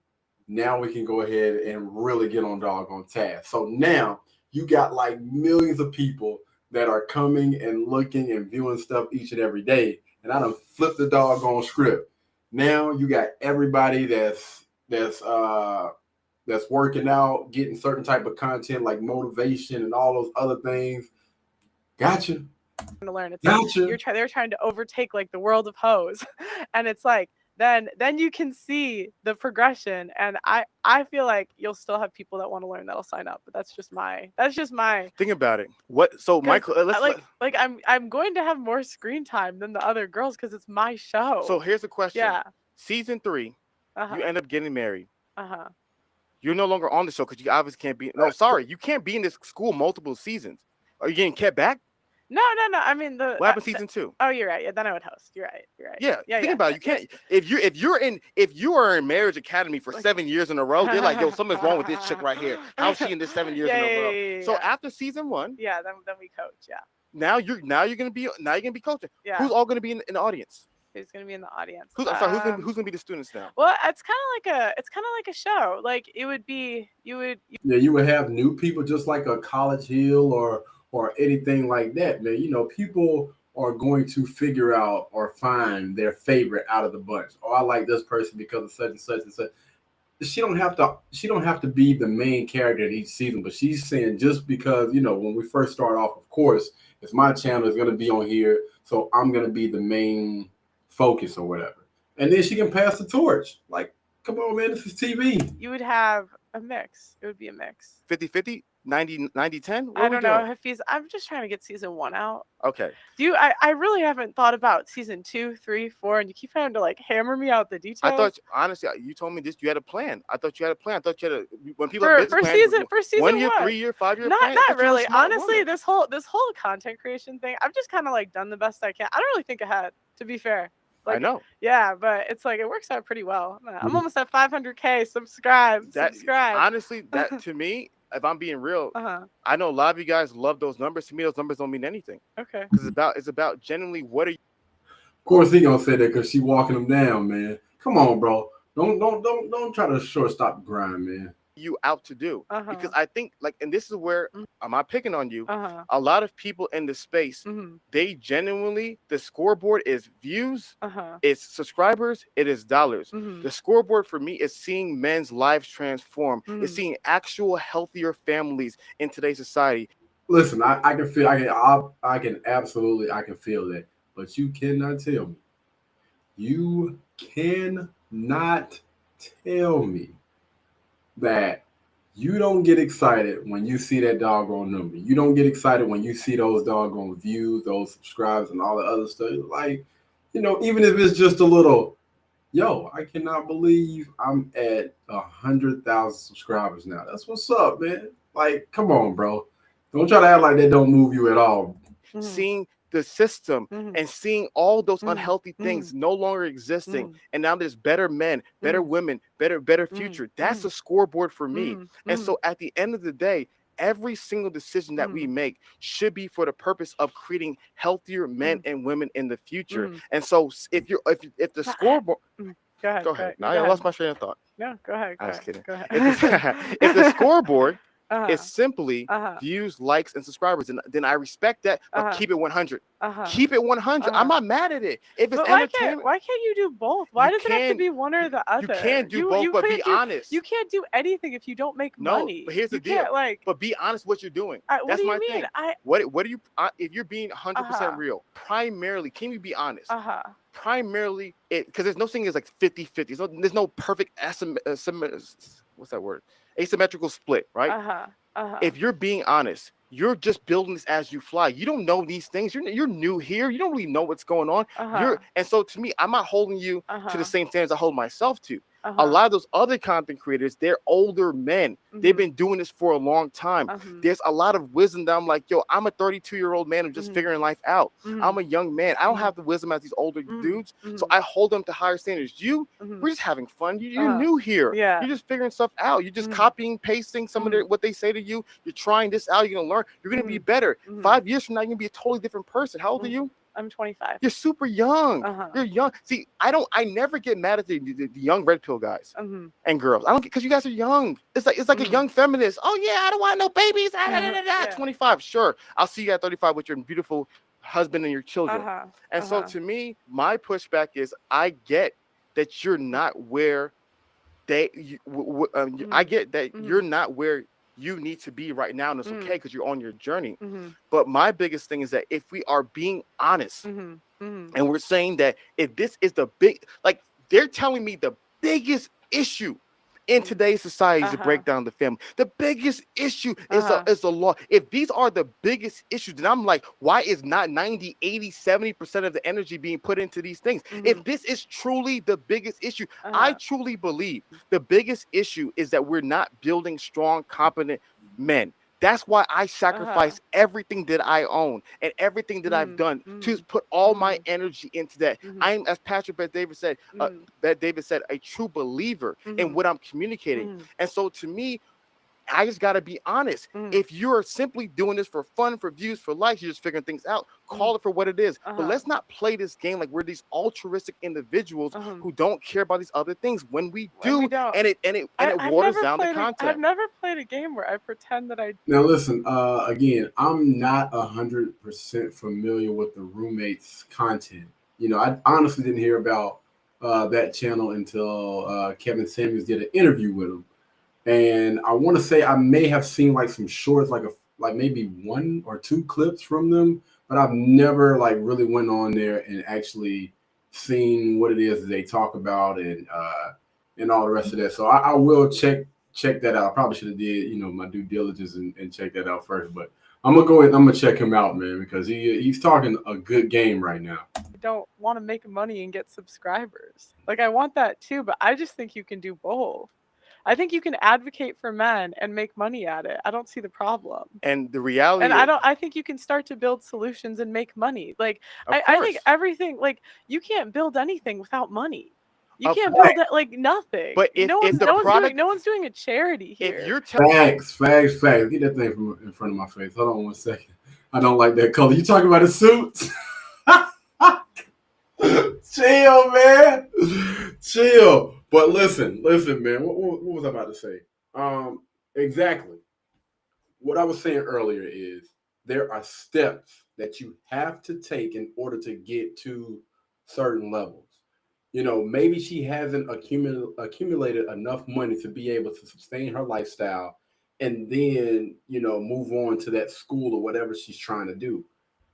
now we can go ahead and really get on doggone task. So now you got like millions of people that are coming and looking and viewing stuff each and every day. And I done flipped the doggone script. Now you got everybody that's working out, getting certain type of content like motivation and all those other things. Gotcha. To learn. It's gotcha. Like they're trying to overtake like the world of hoes, and it's like then you can see the progression. And I feel like you'll still have people that want to learn that'll sign up. But that's just my think about it. What so Michael? I'm going to have more screen time than the other girls because it's my show. So here's the question. Yeah. Season 3, you end up getting married. You're no longer on the show because you obviously can't be. No, sorry, you can't be in this school multiple seasons. Are you getting kept back? No. I mean What happened season 2? Oh, you're right. Yeah, then I would host. You're right. Yeah, think about it. You can't if you are in Marriage Academy for 7 years in a row. They're like, yo, something's wrong with this chick right here. How's she in this 7 years in a row? So after season 1, then we coach. Yeah. Now you're gonna be coaching. Yeah. Who's all gonna be in the audience? Who's gonna be in the audience? I'm sorry. Who's gonna be the students now? Well, it's kind of like a show. Like it would be you would have new people just like a College Hill or anything like that, man. You know, people are going to figure out or find their favorite out of the bunch. Oh, I like this person because of such and such and such. She don't have to be the main character in each season, but she's saying just because, you know, when we first start off, of course, it's my channel is going to be on here, so I'm going to be the main focus or whatever. And then she can pass the torch. Like, come on, man, this is TV. You would have a mix. It would be a mix. 50-50? 90-10? I don't know, Hafeez. I'm just trying to get season 1 out. Okay. I really haven't thought about season 2, 3, 4, and you keep having to like hammer me out the details. I thought honestly, you told me this. You had a plan. I thought you had a plan. I thought you had when people for season 1 year, 3 year, 5 year. Not really. Honestly, this whole content creation thing, I've just kind of like done the best I can. I don't really think ahead, to be fair. Like, I know. Yeah, but it's like it works out pretty well. I'm almost at 500K. Subscribe. Honestly, that to me, if I'm being real, I know a lot of you guys love those numbers. To me, those numbers don't mean anything. Okay. Because it's about genuinely what are you. Of course, he gonna say that because she walking him down, man. Come on, bro. Don't try to shortstop the grind, man. You out to do because I think like, and this is where I'm not picking on you. A lot of people in the space, they genuinely, the scoreboard is views, it's subscribers, it is dollars. The scoreboard for me is seeing men's lives transform. It's seeing actual healthier families in today's society. Listen, I can feel, I can absolutely feel that, but you cannot tell me. You cannot tell me that you don't get excited when you see that doggone number. You don't get excited when you see those doggone views, those subscribes, and all the other stuff. Like, you know, even if it's just a little, yo, I cannot believe I'm at 100,000 subscribers now. That's what's up, man. Like, come on, bro. Don't try to act like that don't move you at all. Seeing the system and seeing all those unhealthy things no longer existing, and now there's better men, better women, better future. That's a scoreboard for me. And so at the end of the day, every single decision that we make should be for the purpose of creating healthier men and women in the future. And so if the scoreboard go ahead. Now I lost my train of thought. No, go ahead. I was kidding. Go ahead. If the scoreboard is simply views, likes, and subscribers, and then I respect that. But keep it 100. Keep it 100. I'm not mad at it. If it's entertainment, why can't you do both? Why does it have to be one or the other? You can't do both, but be honest. You can't do anything if you don't make money. But here's the deal. But be honest what you're doing. That's my thing. What do you? If you're being 100% real, primarily, can you be honest? Primarily, because there's no thing is like 50-50. There's no perfect what's that word? Asymmetrical split, right? If you're being honest, you're just building this as you fly. You don't know these things. You're new here. You don't really know what's going on. And so to me, I'm not holding you to the same standards I hold myself to. A lot of those other content creators, they're older men. They've been doing this for a long time. There's a lot of wisdom that I'm like, yo, I'm a 32-year-old man. I'm just figuring life out. I'm a young man. I don't have the wisdom as these older dudes. So I hold them to higher standards. We're just having fun. You're new here. You're just figuring stuff out. You're just copying, pasting some of what they say to you. You're trying this out. You're going to learn. You're going to be better. 5 years from now, you're going to be a totally different person. How old are you? I'm 25. You're super young. You're young. See, I never get mad at the young red pill guys and girls. I don't get, because you guys are young. It's like a young feminist. Oh yeah, I don't want no babies. 25, sure. I'll see you at 35 with your beautiful husband and your children. And so to me, my pushback is I get that you're not where I get that you're not where you need to be right now, and it's okay because you're on your journey. But my biggest thing is that if we are being honest and we're saying that if this is the big, like they're telling me the biggest issue in today's society to Uh-huh. break down the family. The biggest issue is Uh-huh. the law. If these are the biggest issues, then I'm like, why is not 90, 80, 70% of the energy being put into these things? If this is truly the biggest issue, I truly believe the biggest issue is that we're not building strong, competent men. That's why I sacrifice everything that I own and everything that I've done to put all my energy into that. I'm, as Patrick Bet David said, a true believer in what I'm communicating. And so to me, I just got to be honest. If you're simply doing this for fun, for views, for likes, you're just figuring things out, call it for what it is. But let's not play this game like we're these altruistic individuals who don't care about these other things when we do. And it waters down the content. I've never played a game where I pretend that I. Now listen, again, I'm not 100% familiar with the roommates content. You know, I honestly didn't hear about that channel until Kevin Samuels did an interview with him. And I want to say I may have seen like some shorts, like maybe 1 or 2 clips from them, but I've never like really went on there and actually seen what it is that they talk about and all the rest of that. So I will check that out. I probably should have did my due diligence and check that out first. But I'm gonna go ahead and I'm gonna check him out, man, because he's talking a good game right now. I don't want to make money and get subscribers. Like I want that too, but I just think you can do both. I think you can advocate for men and make money at it. I don't see the problem. And the reality, and I think you can start to build solutions and make money. Like I think everything, like you can't build anything without money. You can't build it like nothing. But no one's doing a charity here. If you're facts. Get that thing from in front of my face. Hold on 1 second. I don't like that color. You talking about the suits? Chill, man. Chill. But listen, man. What was I about to say? Exactly. What I was saying earlier is there are steps that you have to take in order to get to certain levels. You know, maybe she hasn't accumulated enough money to be able to sustain her lifestyle and then, move on to that school or whatever she's trying to do.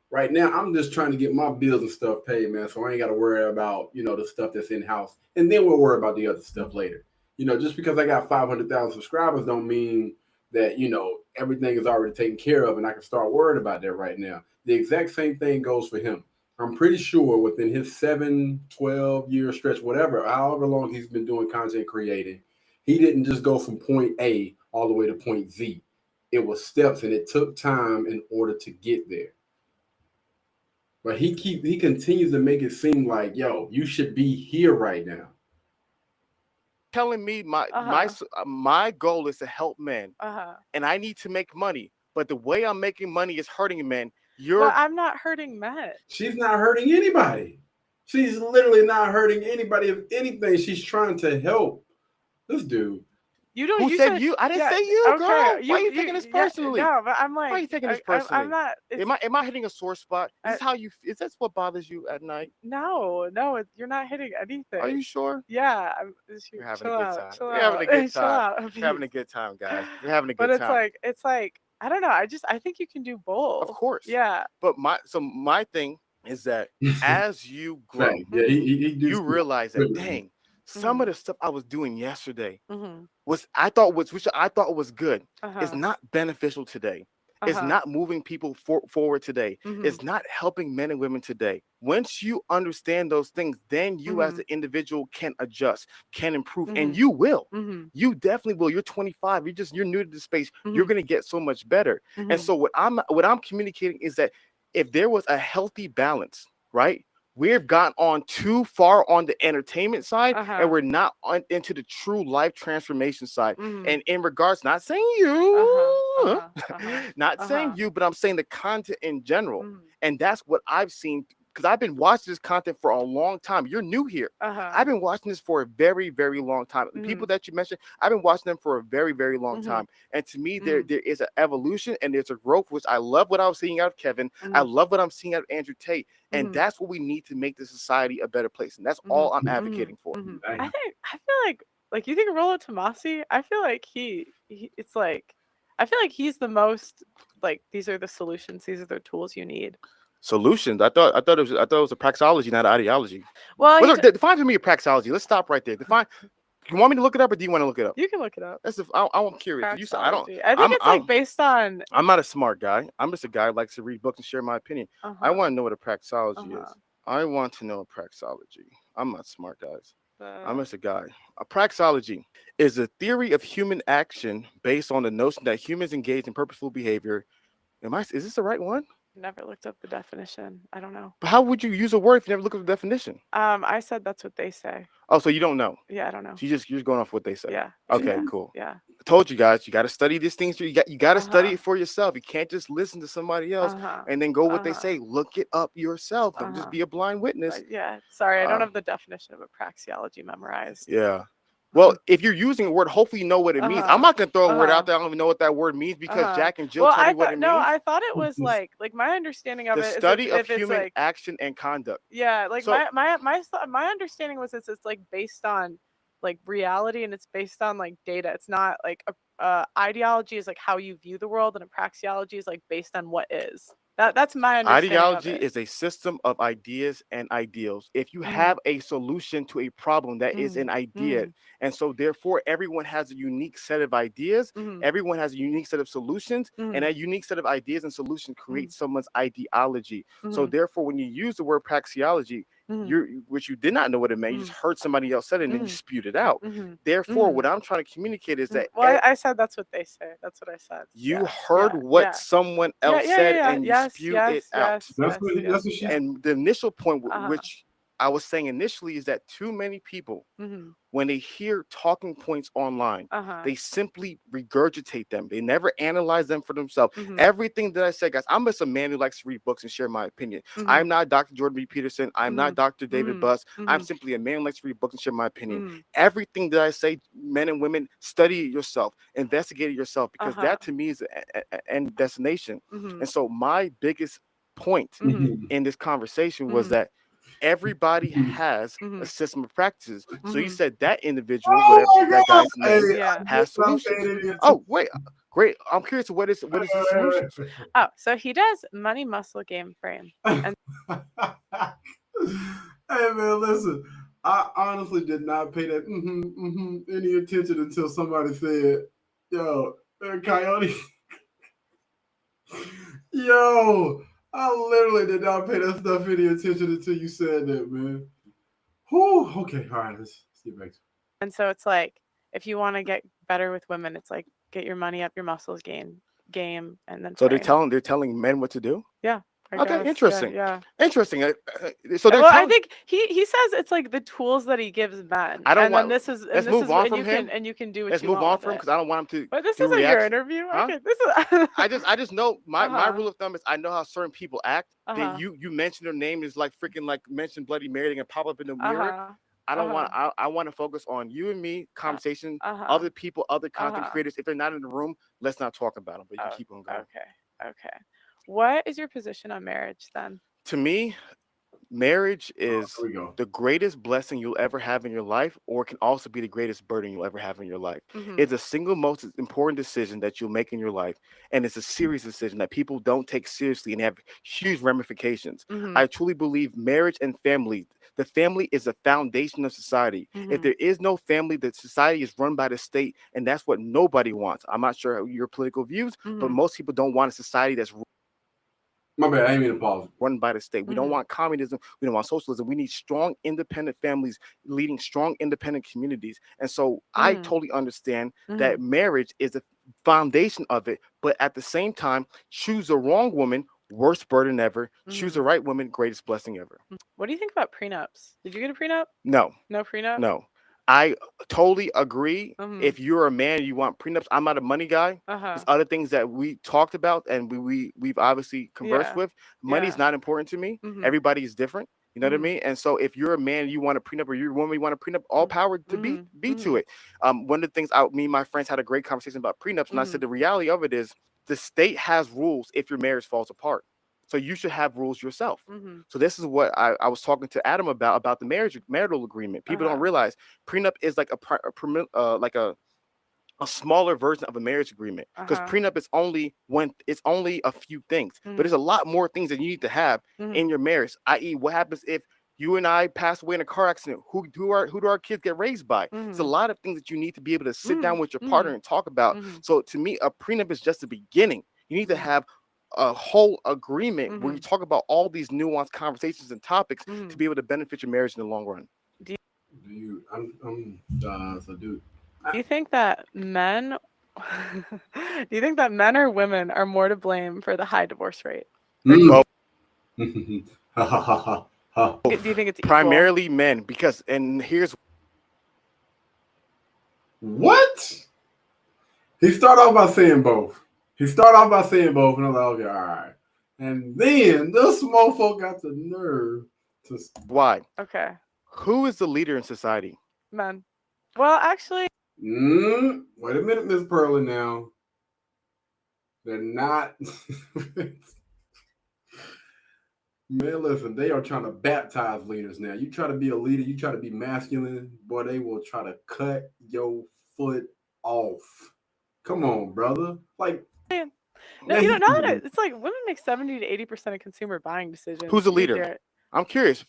Right now, I'm just trying to get my bills and stuff paid, man. So I ain't got to worry about, the stuff that's in house. And then we'll worry about the other stuff later. Just because I got 500,000 subscribers don't mean that, everything is already taken care of and I can start worrying about that right now. The exact same thing goes for him. I'm pretty sure within his 12-year stretch, however long he's been doing content creating, he didn't just go from point A all the way to point Z. It was steps and it took time in order to get there. But he continues to make it seem like, yo, you should be here right now. Telling me my goal is to help men, and I need to make money. But the way I'm making money is hurting men. But I'm not hurting men. She's not hurting anybody. She's literally not hurting anybody. If anything, she's trying to help this dude. Who said you? I didn't say you, girl. Why are you taking this personally? No, but I'm like, why are you taking this personally? I'm not. Am I hitting a sore spot? Is that what bothers you at night? No, you're not hitting anything. Are you sure? Yeah, We're having a good time. We're having a good time. We're having a good time, guys. We're having a good time. But it's like I don't know. I think you can do both. Of course. Yeah. But my thing is that as you grow, you realize that dang. Some of the stuff I was doing yesterday which I thought was good, is not beneficial today. It's not moving people forward today. It's not helping men and women today. Once you understand those things, then you as an individual can adjust, can improve, and you will. You definitely will. You're 25. You're new to the space. You're gonna get so much better. And so what I'm communicating is that if there was a healthy balance, right? We've gone on too far on the entertainment side, and we're not into the true life transformation side. And in regards, not saying you, not saying you, but I'm saying the content in general. And that's what I've seen, because I've been watching this content for a long time. You're new here. I've been watching this for a very, very long time. The people that you mentioned, I've been watching them for a very, very long time. And to me, there is an evolution and there's a growth, which I love what I was seeing out of Kevin. I love what I'm seeing out of Andrew Tate. And that's what we need to make the society a better place. And that's all I'm advocating for. I feel like you think Rollo Tomasi, I feel like I feel like he's the most like, these are the solutions, these are the tools you need. Solutions. I thought it was a praxeology, not an ideology. Well, define for me a praxeology. Let's stop right there. Define You want me to look it up, or do you want to look it up? You can look it up. That's if I'm curious. You said I don't. Praxeology. I think it's like based on. I'm not a smart guy. I'm just a guy who likes to read books and share my opinion. I want to know what a praxeology is. I want to know a praxeology. I'm not smart, guys. I'm just a guy. A praxeology is a theory of human action based on the notion that humans engage in purposeful behavior. Is this the right one? Never looked up the definition. I don't know. But how would you use a word if you never look up the definition? I said that's what they say. Oh, so you don't know? Yeah, I don't know. So you're just going off what they say. Yeah. Okay, cool. Yeah. I told you guys, you got to study these things. You got to study it for yourself. You can't just listen to somebody else and then go what they say. Look it up yourself. Don't just be a blind witness. Yeah. Sorry, I don't have the definition of a praxeology memorized. Yeah. Well, if you're using a word, hopefully you know what it means. I'm not gonna throw a word out there. I don't even know what that word means because Jack and Jill tell me what it means. No, I thought it was like my understanding of the it study is of human action and conduct. Yeah, like so, my understanding was it's like based on like reality and it's based on like data. It's not like ideology is like how you view the world, and a praxeology is like based on what is. That's my understanding. Ideology is a system of ideas and ideals. If you have a solution to a problem, that is an idea. And so therefore, everyone has a unique set of ideas. Everyone has a unique set of solutions. And that unique set of ideas and solutions creates someone's ideology. So therefore, when you use the word praxeology, which you did not know what it meant, you just heard somebody else said it and then you spewed it out. Therefore, what I'm trying to communicate is that I said that's what they say. That's what I said. You heard what someone else said and you spewed it out. That's what she said. And the initial point, which I was saying initially, is that too many people, when they hear talking points online, they simply regurgitate them. They never analyze them for themselves. Everything that I said, guys, I'm just a man who likes to read books and share my opinion. I'm not Dr. Jordan B. Peterson. I'm not Dr. David Buss. I'm simply a man who likes to read books and share my opinion. Everything that I say, men and women, study it yourself, investigate it yourself, because that to me is an end destination. And so my biggest point in this conversation was that everybody has a system of practices. So you said that individual, whatever that guy's name, has solutions. Oh, wait. Great. I'm curious, what is the solutions? Oh, so he does money muscle game frame. And hey man, listen. I honestly did not pay that any attention until somebody said, yo, Coyote. Yo, I literally did not pay that stuff any attention until you said that, man. Whew, okay, all right, let's get back to it. And so it's like, if you want to get better with women, it's like get your money up, your muscles game, and then. So they're telling men what to do? Yeah. Okay, interesting. Yeah. Interesting. So I think he says it's like the tools that he gives men. I don't want. Let's move on from him, and you can do what let's you want. Let's move on from him because I don't want him to. But this isn't your interview. Huh? Okay, this is. I just know my rule of thumb is I know how certain people act. Then you mention their name is like freaking like mention Bloody Mary, they can pop up in the mirror. I don't want. I want to focus on you and me conversation. Other people, other content creators. If they're not in the room, let's not talk about them. But you can keep on going. Okay. What is your position on marriage then? To me, marriage is the greatest blessing you'll ever have in your life, or it can also be the greatest burden you'll ever have in your life. It's the single most important decision that you'll make in your life. And it's a serious decision that people don't take seriously and have huge ramifications. I truly believe marriage and family, the family is the foundation of society. If there is no family, the society is run by the state, and that's what nobody wants. I'm not sure your political views, but most people don't want a society that's my bad, I ain't mean to pause. Run by the state. We don't want communism. We don't want socialism. We need strong, independent families leading strong, independent communities. And so I totally understand that marriage is the foundation of it. But at the same time, choose the wrong woman, worst burden ever. Choose the right woman, greatest blessing ever. What do you think about prenups? Did you get a prenup? No. No prenup? No. I totally agree. If you're a man, you want prenups. I'm not a money guy. There's other things that we talked about and we've obviously conversed with. Money's not important to me. Everybody is different. You know what I mean? And so if you're a man, you want a prenup, or you're a woman, you want a prenup, all power to be to it. One of the things me and my friends had a great conversation about prenups, and I said the reality of it is the state has rules if your marriage falls apart. So you should have rules yourself. So this is what I was talking to Adam about the marital agreement. People don't realize prenup is like a smaller version of a marriage agreement, because prenup is only a few things, but there's a lot more things that you need to have in your marriage. I.e., what happens if You and I pass away in a car accident. Who do our kids get raised by? It's a Mhm. lot of things that you need to be able to sit down with your Mhm. partner and talk about. Mhm. So to me, a prenup is just the beginning. You need to Mhm. have a whole agreement where you Mhm. talk about all these nuanced conversations and topics to Mhm. be able to benefit your marriage in the long run. Do Do you? So dude. you think that men do you think that men or women are more to blame for the high divorce rate? Or do you Both. Ha ha ha ha ha. do you think it's equal? Primarily men, because and here's What? He started off by saying both. He started off by saying both, and I was like, okay, all right. And then this motherfucker got the nerve to. why. Okay. Who is the leader in society? Men. Well, actually, Wait a minute, Miss Pearly. Now they're not. Man, listen, they are trying to baptize leaders now. You try to be a leader, you try to be masculine, boy, they will try to cut your foot off. Come on, brother. Like, no, man, you know, now that it's like women make 70 to 80% of consumer buying decisions. Who's the to be leader? fair. I'm curious.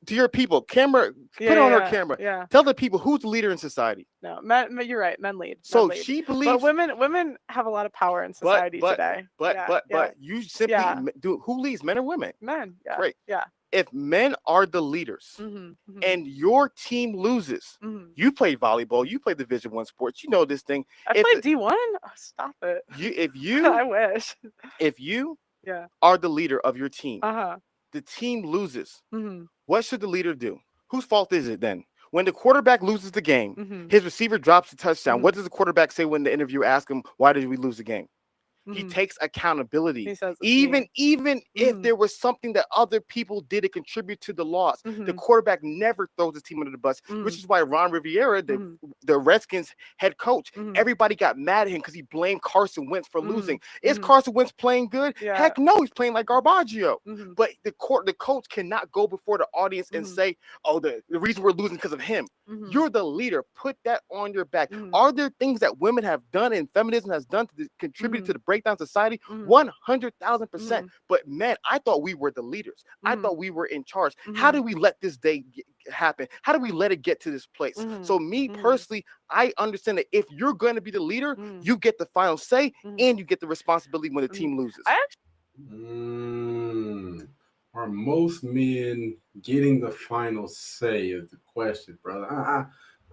To your people, camera, Yeah, put it on her yeah, camera. yeah. Tell the people who's the leader in society. No, men, you're right. Men lead. So men lead. she But believes, women have a lot of power in society today. Yeah, yeah, you simply yeah. do. Who leads, men or women? Men. Yeah. Great. Yeah. If men are the leaders Mm-hmm. and your team loses, Mm-hmm. you play volleyball, you play Division I sports, you know this thing. I If played D1. Oh, stop it. if I you wish. if you Yeah. are the leader of your team, Uh-huh. the team loses. Mm-hmm. What should the leader do? Whose fault is it then? When the quarterback loses the game, Mm-hmm. his receiver drops the touchdown. Mhm. What does the quarterback say when the interviewer asks him, why did we lose the game? He Mhm. takes accountability. He says, "It's Even me." if Mhm. there was something that other people did to contribute to the loss, the Mhm. quarterback never throws his team under the bus, which Mhm. is why Ron Rivera, Mhm. the Redskins head coach, Mhm. everybody got mad at him because he blamed Carson Wentz for losing. Mhm. Is Mhm. Carson Wentz playing good? Yeah. Heck no, he's playing like Garbaggio. Mhm. But the coach cannot go before the audience and Mhm. say, oh, the reason we're losing because of him. Mhm. You're the leader. Put that on your back. Mhm. Are there things that women have done and feminism has done to contribute to the breakdown of society? Mhm. 100,000%. Mhm. But man, I thought we were the leaders. I Mhm. thought we were in charge. How Mhm. did we let this day happen? How did we let it get to this place? Mhm. So me Mhm. personally, I understand that if you're going to be the leader, Mhm. you get the final say Mhm. and you get the responsibility when the Mhm. team loses. I actually Are most men getting the final say is the question, brother.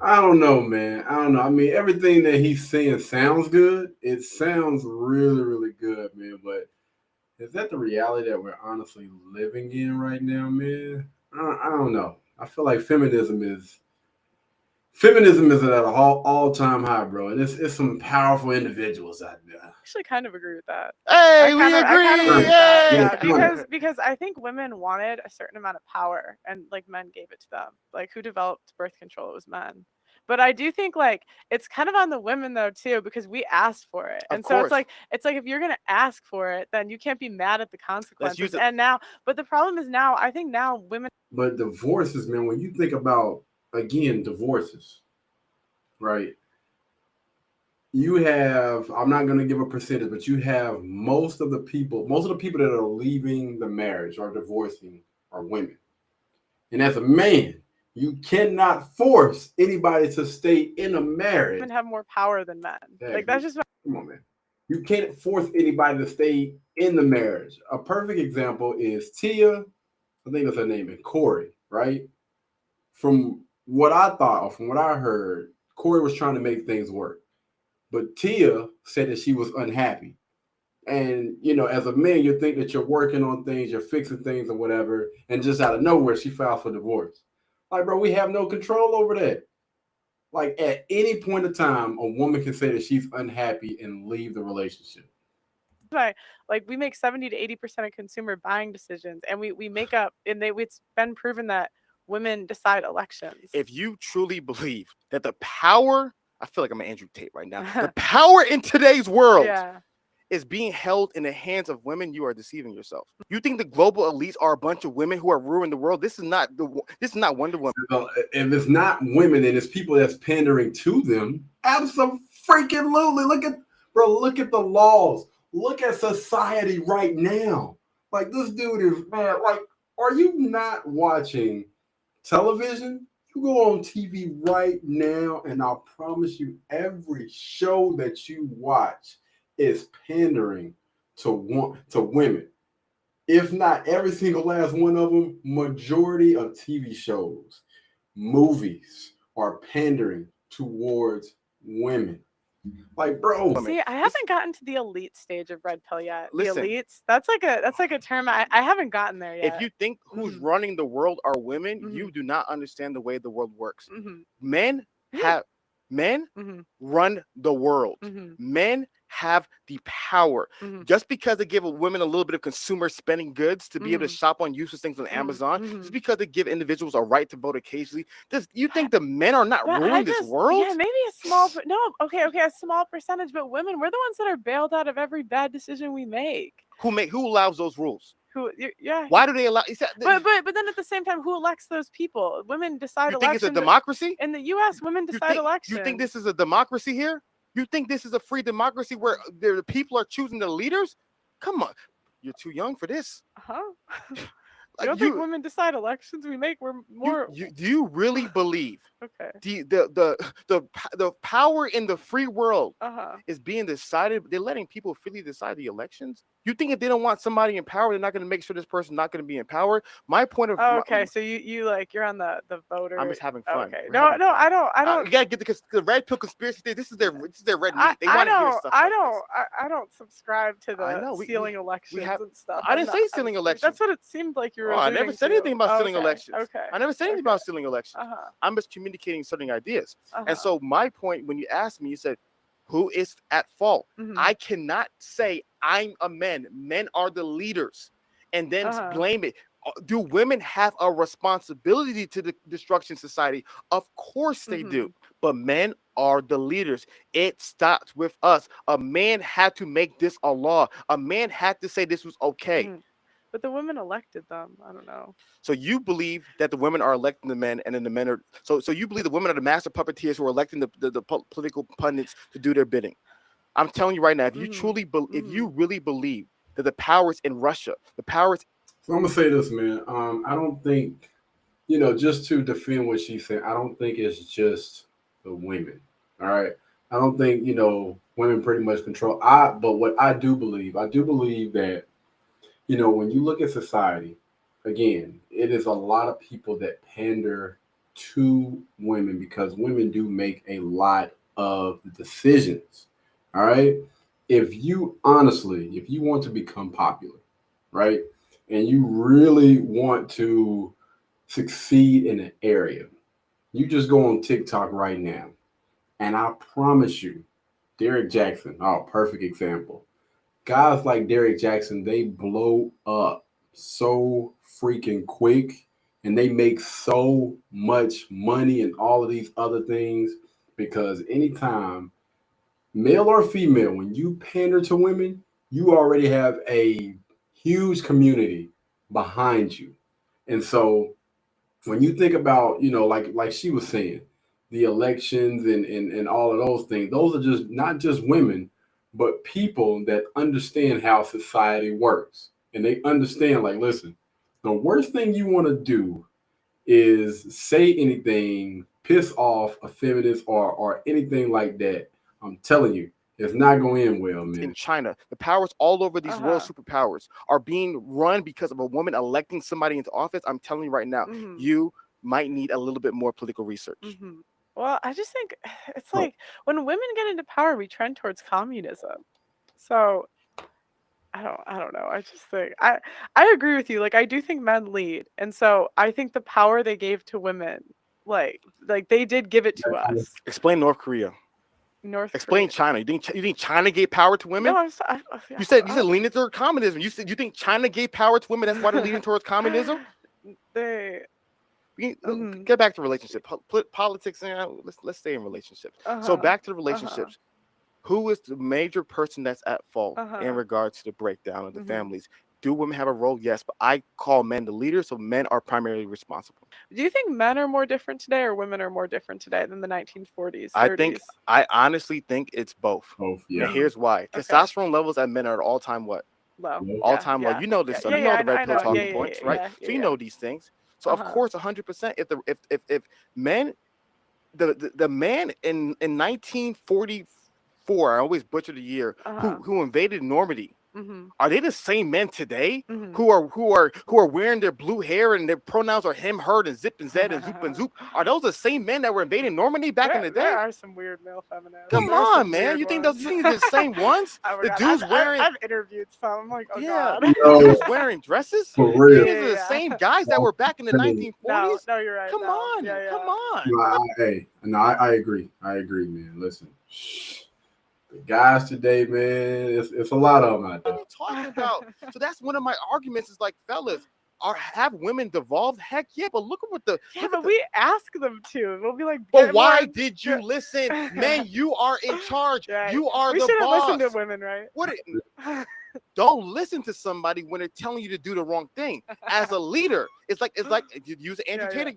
I don't know, man. I don't know. I mean, everything that he's saying sounds good. It sounds really, really good, man. But is that the reality that we're honestly living in right now, man? I don't know. I feel like feminism is at an all-time high, bro. And it's some powerful individuals out there. actually kind of agree with that. Hey, I we kind of agree. agree with that. Yay! Yeah, because I think women wanted a certain amount of power, and like men gave it to them. Like who developed birth control? It was men. But I do think like it's kind of on the women though too, because we asked for it, Of and so course. it's like if you're gonna ask for it, then you can't be mad at the consequences. use it. And now, but the problem is now I think now women. But divorces, man, when you think about, again, divorces, right? You have, I'm not going to give a percentage, but you have most of the people that are leaving the marriage or divorcing are women. And as a man, you cannot force anybody to stay in a marriage. Women have more power than men. Like that's just Come on, man. You can't force anybody to stay in the marriage. A perfect example is Tia, I think that's her name, and Corey, right? From what I thought, or from what I heard, Corey was trying to make things work. But Tia said that she was unhappy. And, you know, as a man, you think that you're working on things, you're fixing things or whatever. And just out of nowhere, she filed for divorce. Like, bro, we have no control over that. Like, at any point in time, a woman can say that she's unhappy and leave the relationship. like we make 70 to 80% of consumer buying decisions, and we make up, and it's been proven that women decide elections. If you truly believe that the power, I feel like I'm an Andrew Tate right now. The power in today's world is being held in the hands of women, you are deceiving yourself. You think the global elites are a bunch of women who are ruining the world? This is not Wonder Woman. So, if it's not women and it's people that's pandering to them, absolutely. Look at the laws. Look at society right now. Like, this dude is, man, like, Are you not watching television? You go on TV right now, and I promise you, every show that you watch is pandering to women. If not every single last one of them, majority of TV shows, movies are pandering towards women. Like, bro, Women. See, I haven't gotten to the elite stage of red pill yet. The Listen. elites, that's like a term I haven't gotten there yet. If you think who's Mhm. running the world are women, Mhm. you do not understand the way the world works. Mhm. Men men Mhm. run the world. Mhm. Men have the power. Mhm. Just because they give women a little bit of consumer spending goods to be able to Mhm. shop on useless things on Amazon, Mhm. just because they give individuals a right to vote occasionally, you think the men are not But ruling this world? yeah, maybe a small, no, okay, a small percentage, but women, we're the ones that are bailed out of every bad decision we make. Who allows those rules? Yeah. Why do they allow? But then at the same time, who elects those people? Women decide You think it's a elections. democracy? In the U.S., women decide elections. You think this is a democracy here? You think this is a free democracy where the people are choosing the leaders? Come on, you're too young for this. Huh? Like You don't think women decide elections? We're more. do you really believe Okay. the power in the free world Uh-huh. is being decided? They're letting people freely decide the elections. You think if they don't want somebody in power, they're not going to make sure this person's not going to be in power? My point of Okay, so you like you're on the voter. I'm just having fun. Okay. We're No, having fun. I don't. You gotta get the red pill conspiracy theory. This is their red meat. They want to hear stuff like this. I don't subscribe to I the know stealing elections and stuff. I didn't say stealing elections. That's what it seemed like you were. Oh, I never said anything about stealing elections. Okay. I never said anything about stealing elections. Uh-huh. I'm just communicating certain ideas. Uh-huh. And so my point, when you asked me, you said, who is at fault? Mhm. I cannot say I'm a man. Men are the leaders. And then blame it. Do women have a responsibility to the destruction society? Of course they do. But men are the leaders. It starts with us. A man had to make this a law. A man had to say this was okay. But the women elected them. I don't know. So you believe that the women are electing the men, and then the men are so you believe the women are the master puppeteers who are electing the political pundits to do their bidding. I'm telling you right now, if you truly if you really believe that the power is in Russia, the power is. So I'm gonna say this, man. I don't think, just to defend what she said, I don't think it's just the women. All right. I don't think, women pretty much control. But what I do believe that, when you look at society, again, it is a lot of people that pander to women because women do make a lot of the decisions. All right. If you want to become popular, right, and you really want to succeed in an area, you just go on TikTok right now. And I promise you, Derek Jackson, perfect example. Guys like Derek Jackson, they blow up so freaking quick and they make so much money and all of these other things because anytime, male or female, when you pander to women, you already have a huge community behind you. And so when you think about, like she was saying, the elections and all of those things, those are just not just women, but people that understand how society works. And they understand, like, listen, the worst thing you want to do is say anything, piss off a feminist or anything like that. I'm telling you, it's not going to end well, man. In China, the powers all over these world superpowers are being run because of a woman electing somebody into office. I'm telling you right now, you might need a little bit more political research. Well, I just think it's like when women get into power, we trend towards communism. So I don't know. I just think I agree with you. Like I do think men lead, and so I think the power they gave to women, like they did give it to us. Explain North Korea. Explain China. You think China gave power to women? No, you said leaning toward communism. You think China gave power to women? That's why they're leaning towards communism. Get back to relationships. Politics. Let's stay in relationships. So back to the relationships. Who is the major person that's at fault in regards to the breakdown of the families? Do women have a role? Yes, but I call men the leaders, so men are primarily responsible. Do you think men are more different today or women are more different today than the 1940s, 30s? I honestly think it's both. Both, yeah. And here's why. Testosterone levels at men are at all-time what? low. All time low. Yeah. You know this stuff. Yeah, You know yeah, the red I pill know. talking Yeah, points, yeah, right? yeah, So you know these things. So of course, 100%. If men, the man in 1944, I always butcher the year, who invaded Normandy. Are they the same men today who are wearing their blue hair and their pronouns are him, her, and zip and zed and zoop and zoop? Are those the same men that were invading Normandy back in the day? There are some weird male feminists. Come on, man. You think they're the same ones? The dudes wearing. I've interviewed some. I'm like, oh yeah, god. the dudes wearing dresses. For real. These are the same guys that were back in the 1940s. No, you're right. Come on, come on. I agree. I agree, man. Listen, the guys today, man, it's a lot of them out What are there. you talking about? So that's one of my arguments. Is like, fellas, have women devolved? Heck yeah, but look at what the we ask them to. We'll be like, but why did you listen, man? You are in charge. You are the boss. We shouldn't listen to women, right? What? Don't listen to somebody when they're telling you to do the wrong thing. As a leader, it's like you use an Andrew Tate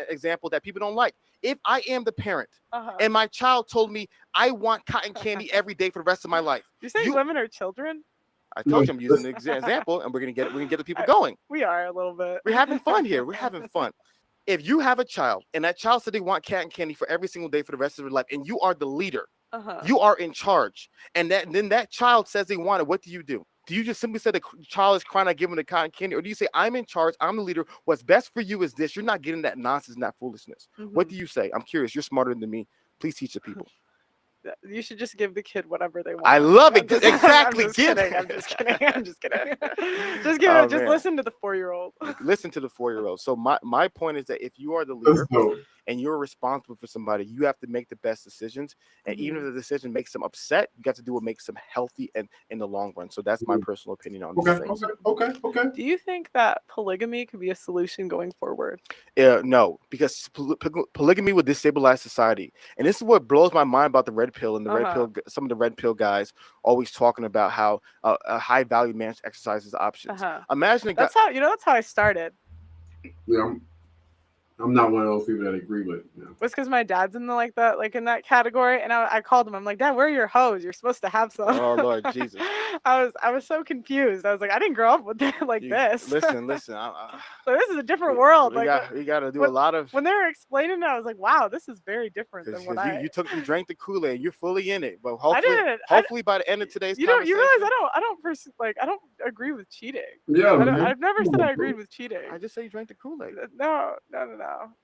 example that people don't like. If I am the parent and my child told me I want cotton candy every day for the rest of my life, you're saying women are children? I told you I'm using an example, and we're gonna get the people going. We are a little bit. We're having fun here. We're having fun. If you have a child and that child said they want cotton candy for every single day for the rest of their life, and you are the leader, you are in charge, and then that child says they want it, what do? Do you just simply say the child is crying, not giving the cotton candy, or do you say I'm in charge, I'm the leader, what's best for you is this? You're not getting that nonsense, that foolishness. What do you say? I'm curious. You're smarter than me. Please teach the people. You should just give the kid whatever they want. I love it. Exactly. I'm just kidding. I'm just kidding. Just give it. Just listen to the 4-year-old. Listen to the 4-year-old. So my point is that if you are the leader and you're responsible for somebody, you have to make the best decisions. And even if the decision makes them upset, you got to do what makes them healthy and in the long run. So that's my personal opinion on these things. Okay. Do you think that polygamy could be a solution going forward? No, because polygamy would destabilize society. And this is what blows my mind about the red pill and the red pill. Some of the red pill guys always talking about how a high value man exercises options. Imagine that's how I started. Yeah, I'm not one of those people that agree with. It's because my dad's in in that category, and I called him. I'm like, Dad, where are your hoes? You're supposed to have some. Oh Lord Jesus! I was so confused. I was like, I didn't grow up with it this. Listen. So this is a different world. We got to do a lot of. When they were explaining it, I was like, wow, this is very different than what you drank the Kool-Aid. You're fully in it, but hopefully by the end of today's conversation, you realize I don't agree with cheating. Yeah, I've never said I agreed with cheating. I just say you drank the Kool-Aid. No.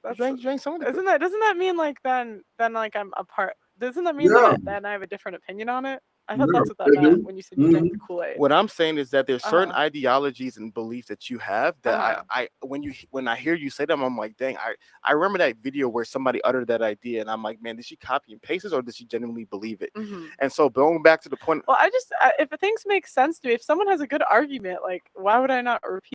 That's drank some of it. Doesn't that mean like then like I'm a part? Doesn't that mean that then I have a different opinion on it? I thought that's what that meant when you said you drank the Kool-Aid. What I'm saying is that there's certain ideologies and beliefs that you have that when I hear you say them, I'm like, dang, I remember that video where somebody uttered that idea, and I'm like, man, did she copy and paste it or did she genuinely believe it? And so going back to the point, well, if things make sense to me, if someone has a good argument, like why would I not repeat